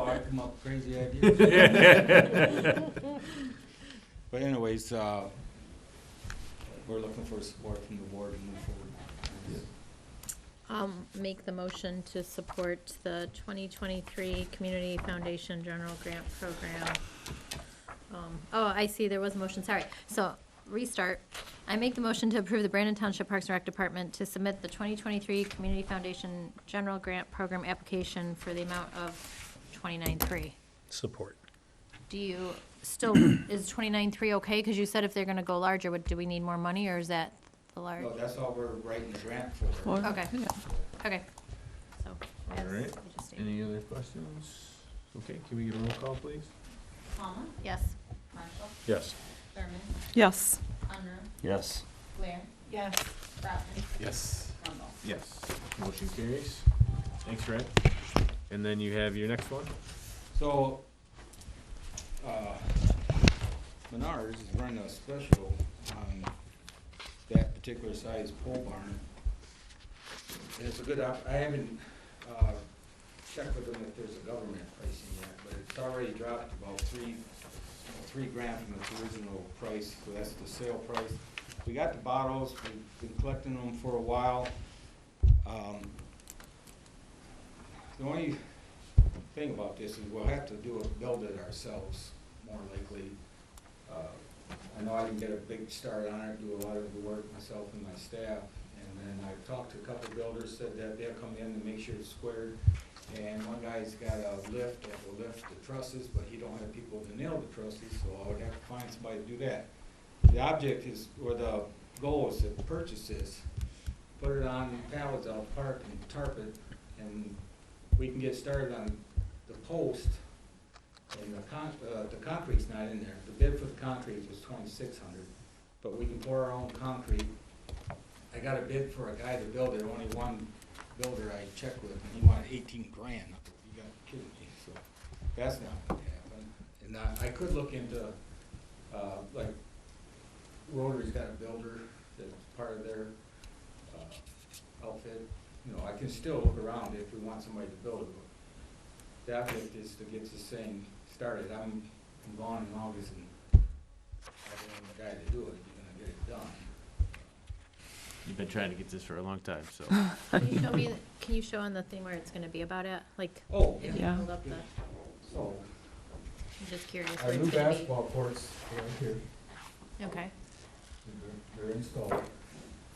I come up with crazy ideas. But anyways, we're looking for support from the board to move forward. Make the motion to support the 2023 Community Foundation General Grant Program. Oh, I see, there was a motion, sorry. So, restart. I make the motion to approve the Brandon Township Parks and Rec Department to submit the 2023 Community Foundation General Grant Program application for the amount of 29.3. Support. Do you still, is 29.3 okay? Because you said if they're gonna go larger, do we need more money, or is that the large? No, that's all we're writing the grant for. Okay, okay. So, as All right. we just stated. Any other questions? Okay, can we get a roll call, please? Palmer, Yes. Marshall, Yes. Thurman, Yes. Unruh, Yes. Blair, Yes. Troutman, Yes. Trumbull. Yes. Motion carries. Thanks, Fred. And then you have your next one? So, Menards is running a special on that particular size pole barn. And it's a good I haven't, checked with them if there's a government pricing yet, but it's already dropped about $3 grand from its original price, so that's the sale price. We got the bottles, we've been collecting them for a while. The only thing about this is we'll have to build it ourselves, more likely. I know I can get a big start on it, do a lot of the work myself and my staff, and then I talked to a couple of builders, said that they'll come in and make sure it's squared. And one guy's got a lift that will lift the trusses, but he don't have people to nail the trusses, so I would have to find somebody to do that. The object is, or the goal is to purchase this, put it on pallets out park and tarp it, and we can get started on the post. And the concrete's not in there. The bid for the concrete was $2,600, but we can pour our own concrete. I got a bid for a guy to build it, only one builder I checked with, and he wanted 18 grand. You gotta be kidding me, so that's not gonna happen. And I could look into, like, Rotary's got a builder that's part of their, outfit. You know, I can still look around if we want somebody to build it, but the object is to get this thing started. I'm gone in August, and I don't have the guy to do it, you're gonna get it done. You've been trying to get this for a long time, so. Can you show on the thing where it's gonna be about at, like, Oh, if you Yeah. hold up the, So, I'm just curious our where new it's gonna be. basketball courts are right here. Okay, They're installed.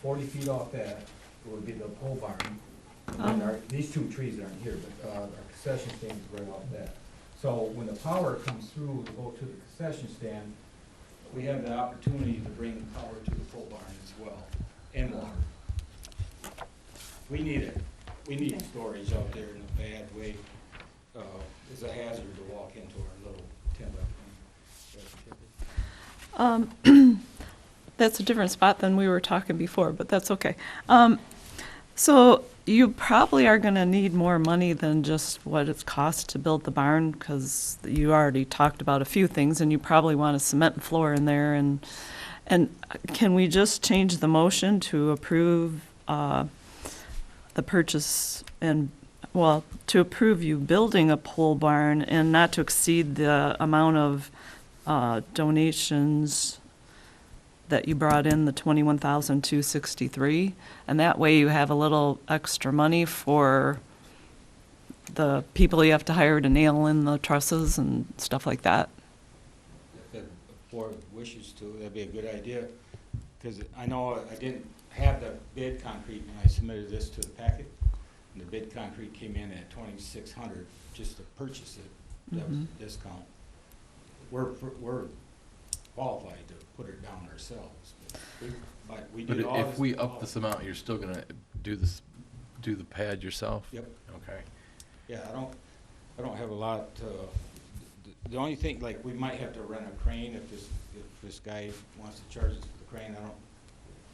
40 feet off that would be the pole barn. And then these two trees aren't here, but our concession stand is right off that. So when the power comes through to go to the concession stand, we have the opportunity to bring power to the pole barn as well, and water. We need it. We need storage out there in a bad way. It's a hazard to walk into our little timber. That's a different spot than we were talking before, but that's okay. So you probably are gonna need more money than just what it's cost to build the barn, because you already talked about a few things, and you probably want a cement floor in there, and can we just change the motion to approve, the purchase and, well, to approve you building a pole barn and not to exceed the amount of, donations that you brought in, the 21,263, and that way you have a little extra money for the people you have to hire to nail in the trusses and stuff like that. If the board wishes to, that'd be a good idea, because I know I didn't have the bid concrete when I submitted this to the packet, and the bid concrete came in at 2,600 just to purchase it. That was the discount. We're qualified to put it down ourselves, but we But did all if this. we up this amount, you're still gonna do the pad yourself? Yep. Okay. Yeah, I don't have a lot, the only thing, like, we might have to rent a crane if this guy wants to charge us for the crane,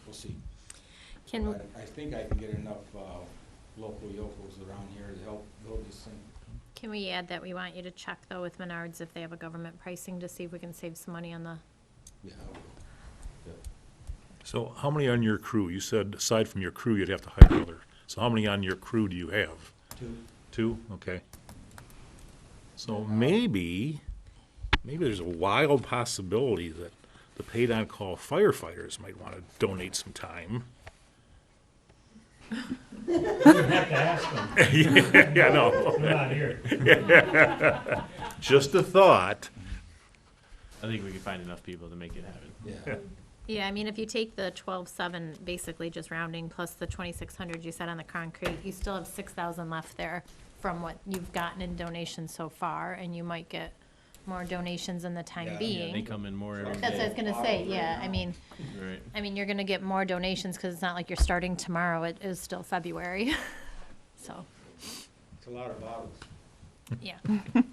we'll see. But I think I can get enough, local yokels around here to help build this thing. Can we add that we want you to check though with Menards if they have a government pricing to see if we can save some money on the, Yeah. So how many on your crew? You said aside from your crew, you'd have to hire other. So how many on your crew do you have? 2. 2? Okay. So maybe there's a wild possibility that the paid-on-call firefighters might want to donate some time. You have to ask them. Yeah, no. They're not here. Just a thought. I think we can find enough people to make it happen. Yeah. yeah, I mean, if you take the 12,700, basically just rounding, plus the 2,600 you said on the concrete, you still have 6,000 left there from what you've gotten in donations so far, and you might get more donations in the time Yeah, being. They come in more every That's what I was day. gonna say, yeah, Right. I mean, you're gonna get more donations, cause it's not like you're starting tomorrow, it is still February, so, It's a lot of bottles. yeah. I'd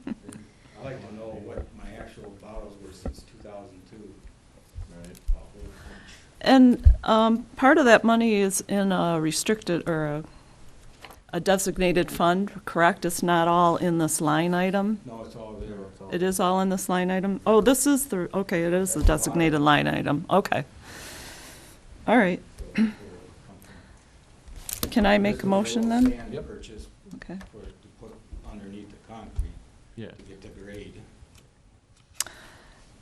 like to know what my actual bottles were since 2002. Right. And part of that money is in a restricted, or a designated fund, correct? It's not all in this line item? No, it's all there. It is all in this line item? Oh, this is the, okay, it is the designated line item, okay. All right, can I make a motion then? Yep. Purchase Okay. for it to put underneath the concrete Yeah. to get the grade.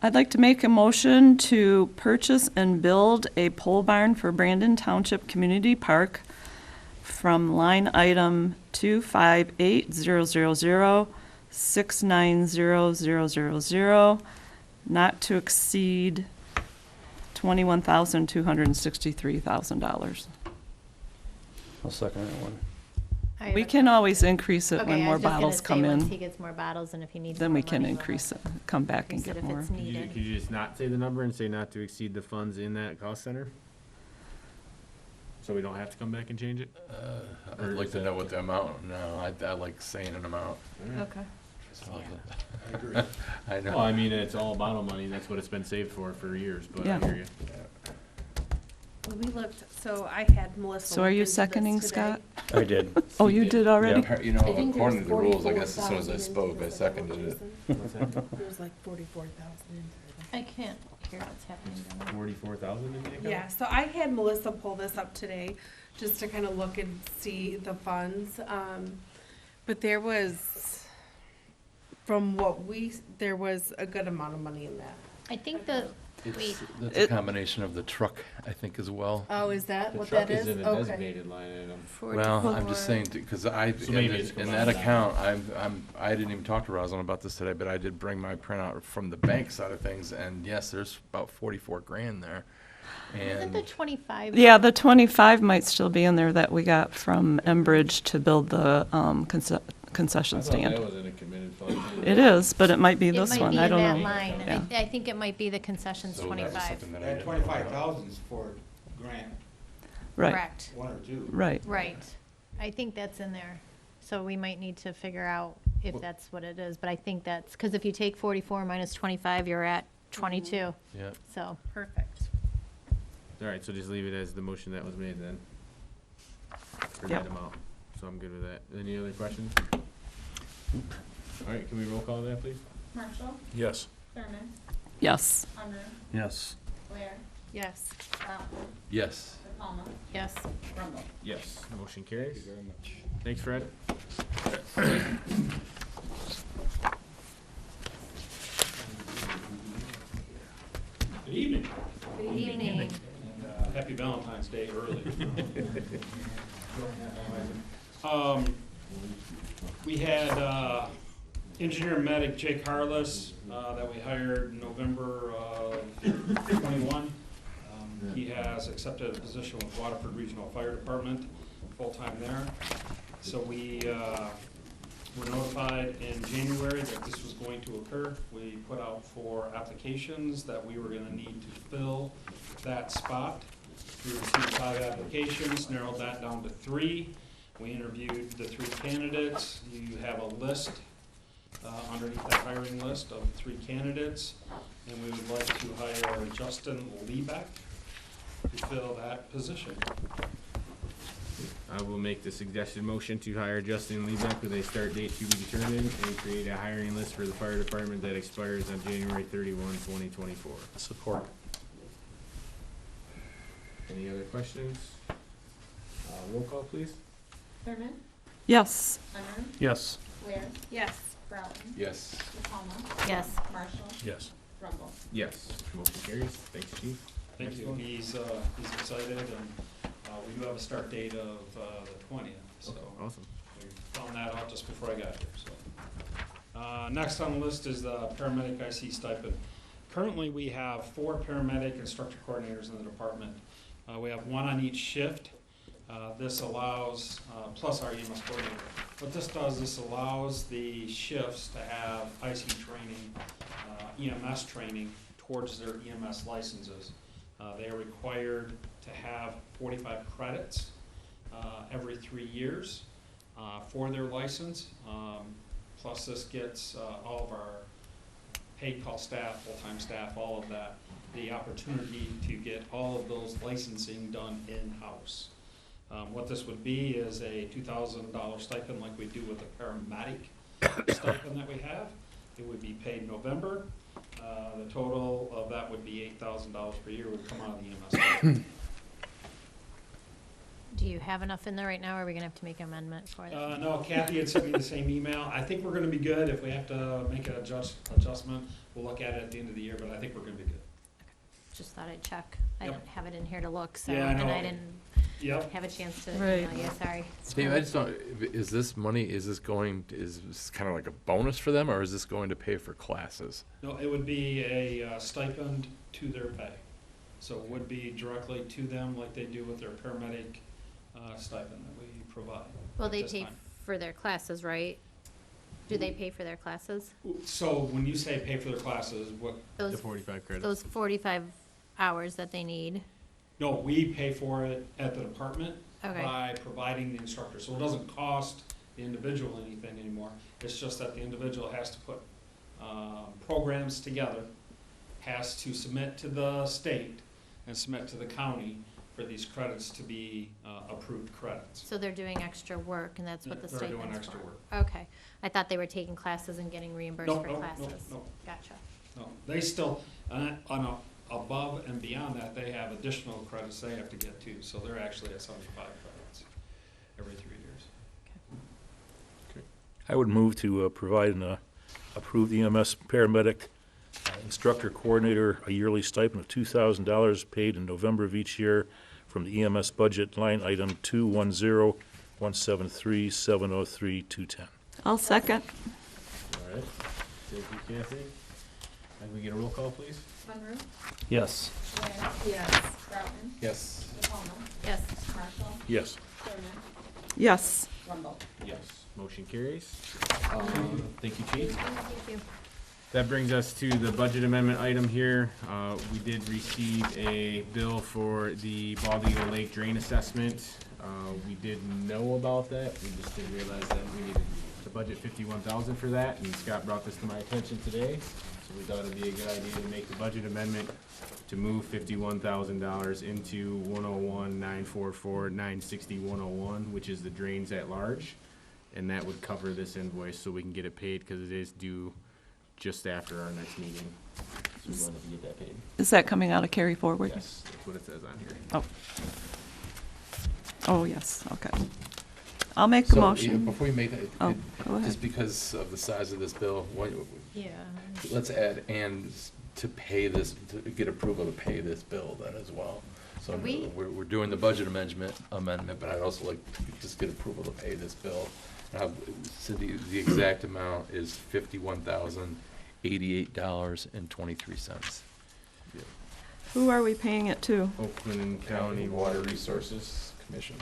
I'd like to make a motion to purchase and build a pole barn for Brandon Township Community Park from line item 25800069000, not to exceed $21,263,000. I'll second that one. We can always increase it Okay, when I more was just gonna bottles say, come once he in, gets more bottles, and if he needs then more we can money, we'll increase have it, come back and increase get it if more. it's Could you needed. just not say the number and say not to exceed the funds in that cost center? So we don't have to come back and change it? I'd like to know what the amount, no, I like saying an amount. Okay. I agree. I know. Well, I mean, it's all bottle money, that's what it's been saved for years, but I Yeah. hear you. When we looked, so I had Melissa. So are look you into this seconding, today. Scott? I did. Oh, you did already? Yeah, you know, according to the rules, I guess as soon as I spoke, I seconded it. There's like 44,000. I can't hear what's happening down there. 44,000 in the account? Yeah, so I had Melissa pull this up today, just to kind of look and see the funds. But there was, from what there was a good amount of money in that. I think the, wait, That's a combination of the truck, I think, as well. Oh, is that The what truck that is is? in a Okay. designated line item. Well, I'm just saying, because So maybe it's in combined that down. account, I didn't even talk to Rosalind about this today, but I did bring my printout from the bank side of things, and yes, there's about 44 grand there. Isn't the 25? Yeah, the 25 might still be in there that we got from Enbridge to build the concession I thought stand. that was in a committed fund. It is, but it might be It this might one, be I in don't that know. line. Yeah. I think it might be the concessions So that was 25. something that I That didn't know about. 25,000 is for grant, Right, Correct. one or two. right. Right. I think that's in there. So we might need to figure out if that's what it is. But I think that's, because if you take 44 minus 25, you're at 22. Yeah. So, Perfect. All right, so just leave it as the motion that was made then. For Yep. that amount. So I'm good with that. Any other questions? All right, can we roll call that, please? Marshall, Yes. Thurman, Yes. Hunter, Yes. Blair, Yes. Lauer, Yes. Palma, yes. Rumble. Yes. Motion carries. very much. Thanks, Fred. Good evening, Good evening. and happy Valentine's Day early. We had engineer medic Jake Harless that we hired in November of '21. He has accepted a position with Waterford Regional Fire Department, full-time there. So we were notified in January that this was going to occur. We put out 4 applications that we were gonna need to fill that spot. We received 5 applications, narrowed that down to 3. We interviewed the 3 candidates. You have a list underneath that hiring list of 3 candidates. And we would like to hire Justin Liebeck to fill that position. I will make the suggested motion to hire Justin Liebeck with a start date to be determined and create a hiring list for the fire department that expires on January 31, 2024. Support. Any other questions? Roll call, please. Thurman, Yes. Hunter, Yes. Blair, Yes. Broughton, Yes. Palma, Yes. Marshall, Yes. Rumble. Yes. Motion carries. Thanks, chief. Thank Next you. one. He's excited, and we do have a start date of the 20th, so Awesome. we found that out just before I got here, so. Next on the list is the paramedic IC stipend. Currently, we have 4 paramedic instructor coordinators in the department. We have 1 on each shift. This allows, plus our EMS coordinator. What this does, this allows the shifts to have IC training, EMS training towards their EMS licenses. They are required to have 45 credits every 3 years for their license. Plus this gets all of our paid call staff, full-time staff, all of that, the opportunity to get all of those licensing done in-house. What this would be is a $2,000 stipend like we do with the paramedic stipend that we have. It would be paid November. The total of that would be $8,000 per year, would come out of the EMS budget. Do you have enough in there right now, or are we gonna have to make an amendment for that? No, Kathy had sent me the same email. I think we're gonna be good. If we have to make an adjustment, we'll look at it at the end of the year, but I think we're gonna be good. Just thought I'd check. I Yep. didn't have it in here to look, so, Yeah, I and know. I didn't Yep. have a chance to Right. email you, sorry. Steve, I just don't, is this money, is this kind of like a bonus for them, or is this going to pay for classes? No, it would be a stipend to their pay. So it would be directly to them like they do with their paramedic stipend that we provide. Well, at they this pay time. for their classes, right? Do they pay for their classes? So when you say pay for their classes, what, The Those, 45 credits. those 45 hours that they need? no, we pay for it at the department Okay. by providing the instructor. So it doesn't cost the individual anything anymore. It's just that the individual has to put programs together, has to submit to the state and submit to the county for these credits to be approved credits. So they're doing extra work, and that's what the They're stipend's doing for? extra work. Okay. I thought they were taking classes and getting reimbursed No, for no, no, classes. no. Gotcha. No, they still, above and beyond that, they have additional credits they have to get too. So they're actually at 75 credits every 3 years. I would move to provide an approved EMS paramedic instructor coordinator a yearly stipend of $2,000 paid in November of each year from the EMS budget line item 210-173-703-210. I'll second. All right. Thank you, Kathy. Can we get a roll call, please? Monroe, Yes. Blair, Yes. Broughton, Yes. DePalma, Yes. Marshall, Yes. Thurman, Yes. Rumble. Yes. Motion carries. Thank you, Chief. Thank you. That brings us to the budget amendment item here. We did receive a bill for the Bald Eagle Lake drain assessment. We did know about that, we just didn't realize that we needed to budget $51,000 for that, and Scott brought this to my attention today. So we thought it'd be a good idea to make the budget amendment to move $51,000 into 101-944-960-101, which is the drains at large. And that would cover this invoice so we can get it paid, because it is due just after our next meeting. So we wanted to get that paid. Is that coming out of carry forward? Yes, that's what it says on here. Oh. Oh, yes, okay. I'll make a So, motion. before you make that, Oh, go ahead. just because of the size of this bill, Yeah. let's add and to pay this, to get approval to pay this bill then as well. So we're doing the budget amendment, but I'd also like to just get approval to pay this bill. Cindy, the exact amount is $51,088.23. Who are we paying it to? Oakland County Water Resources Commission.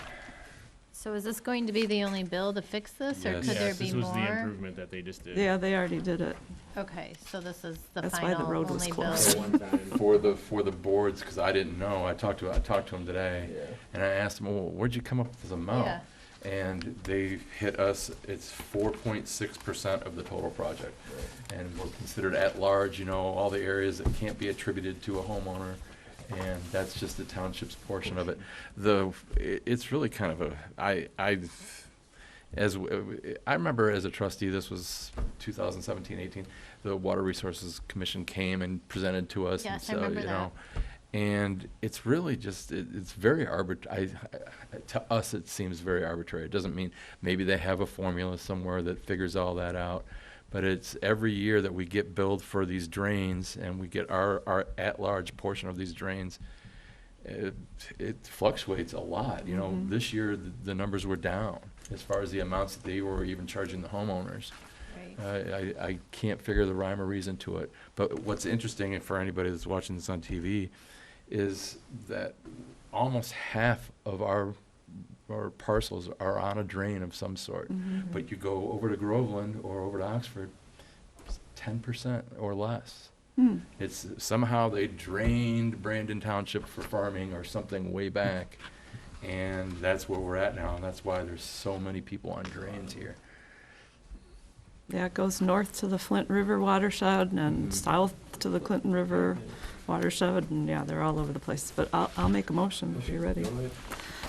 So is this going to be the only bill to fix this, or Yes. could there Yes, be this was the more? improvement that they just did. Yeah, they already did it. Okay, so this is the That's why the final road was only closed. bill. One time. For the boards, because I didn't know, I talked to him today, Yeah. and I asked him, well, where'd you come up with this amount? Yeah. And they hit us, it's 4.6% of the total project. And we're considered at large, all the areas that can't be attributed to a homeowner, and that's just the township's portion of it. It's really kind of I remember as a trustee, this was 2017, 18, the Water Resources Commission came and presented to us. Yes, I and so, remember that. And it's really just, it's very arbitrary. To us, it seems very arbitrary. It doesn't mean, maybe they have a formula somewhere that figures all that out. But it's every year that we get billed for these drains, and we get our at-large portion of these drains, it fluctuates a lot. This year, the numbers were down as far as the amounts that they were even charging the homeowners. Right. I can't figure the rhyme or reason to it. But what's interesting for anybody that's watching this on TV is that almost half of our parcels are on a drain of some sort. But you go over to Groveland or over to Oxford, it's 10% or less. It's somehow they drained Brandon Township for farming or something way back, and that's where we're at now, and that's why there's so many people on drains here. Yeah, it goes north to the Flint River watershed and south to the Clinton River watershed, and yeah, they're all over the place. But I'll make a motion if you're ready.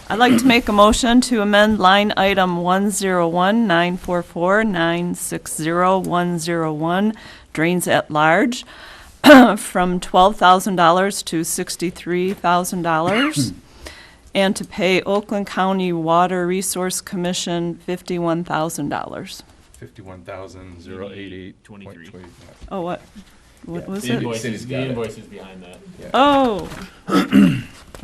I'd like to make a motion to amend line item 101-944-960-101, drains at large, from $12,000 to $63,000, and to pay Oakland County Water Resource Commission $51,000. $51,088.23. Oh, what was The it? invoices behind that. Yeah. Oh,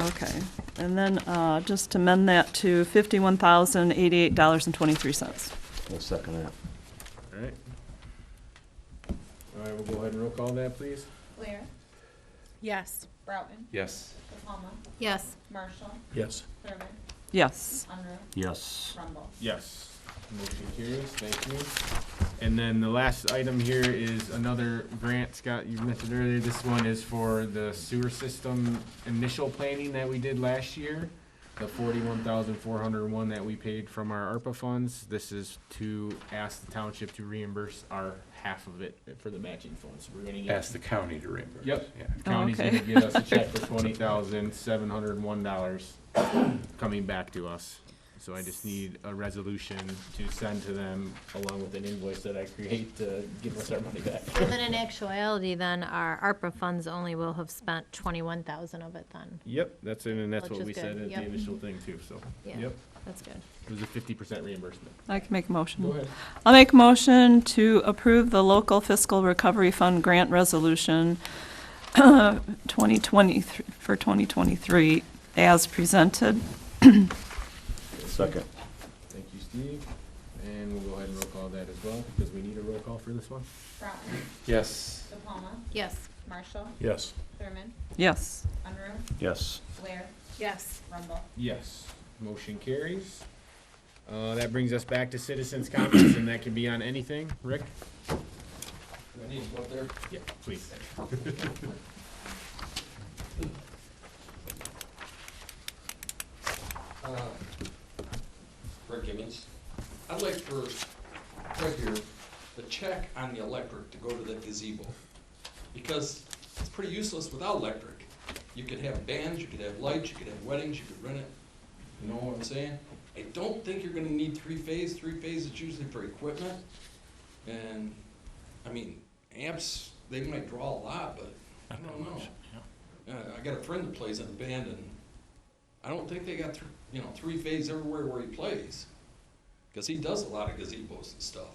okay. And then just amend that to $51,088.23. I'll second that. All right. All right, we'll go ahead and roll call that, please. Blair, Yes. Broughton, Yes. DePalma, Yes. Marshall, Yes. Thurman, Yes. Monroe, Yes. Rumble. Yes. Motion carries, thank you. And then the last item here is another grant, Scott, you mentioned earlier. This one is for the sewer system initial planning that we did last year. The $41,401 that we paid from our ARPA funds. This is to ask the township to reimburse our half of it for the matching funds. We're gonna get. Ask the county to reimburse. Yep. Yeah. County's okay. gonna give us a check for $20,701 coming back to us. So I just need a resolution to send to them along with an invoice that I create to give us our money back. So then in actuality, then our ARPA funds only will have spent 21,000 of it then. Yep, that's it, and that's Which what is we said good, at yep. the initial thing too, so, Yeah. yep. That's good. It was a 50% reimbursement. I can make a motion. Go ahead. I'll make a motion to approve the local fiscal recovery fund grant resolution 2020 for 2023 as presented. Second. Thank you, Steve. And we'll go ahead and roll call that as well, because we need a roll call for this one. Broughton, Yes. De Palma, Yes. Marshall, Yes. Thurman, Yes. Unruh, Yes. Blair, Yes. Rumble. Yes. Motion carries. That brings us back to citizens' comments, and that can be on anything. Rick? I need one there. Yeah, please. Rick Gibbons. I'd like for, right here, the check on the electric to go to the gazebo. Because it's pretty useless without electric. You could have bands, you could have lights, you could have weddings, you could rent it. You know what I'm saying? I don't think you're gonna need three-phase. Three-phase is usually for equipment. And, I mean, amps, they might draw a lot, but I don't know. I got a friend that plays in a band, and I don't think they got, three-phase everywhere where he plays. Because he does a lot of gazebos and stuff.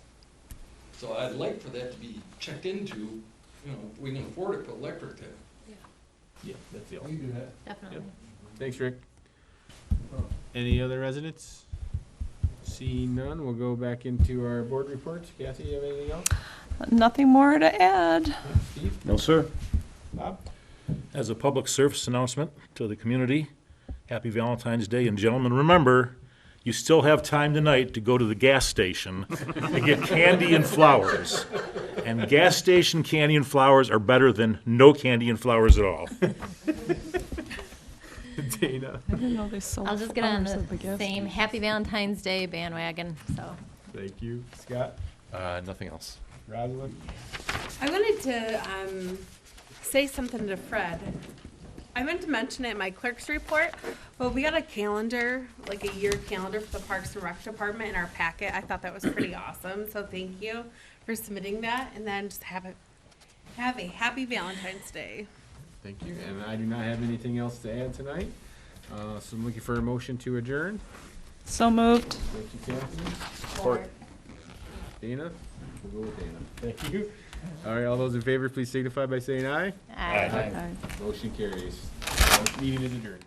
So I'd like for that to be checked into, if we can afford it, put electric there. Yeah, that's the We can do that. Definitely. Thanks, Rick. Any other residents? Seeing none, we'll go back into our board reports. Kathy, you have anything else? Nothing more to add. Steve? No, sir. Bob? As a public service announcement to the community, happy Valentine's Day, and gentlemen, remember, you still have time tonight to go to the gas station and get candy and flowers. And gas station candy and flowers are better than no candy and flowers at all. Dana? I didn't know they sold I'll just get on flowers at the gas same station. Happy Valentine's Day bandwagon, so. Thank you. Scott? Nothing else. Rosalind? I wanted to say something to Fred. I meant to mention it in my clerk's report, but we got a calendar, like a year calendar for the Parks and Rec Department in our packet. I thought that was pretty awesome, so thank you for submitting that. And then just have a happy Valentine's Day. Thank you. And I do not have anything else to add tonight. So I'm looking for a motion to adjourn. So moved. Thank you, Kathy. Support. Dana? We'll go with Dana. Thank you. All right, all those in favor, please signify by saying aye. Aye. Aye. Motion carries. Meeting is adjourned.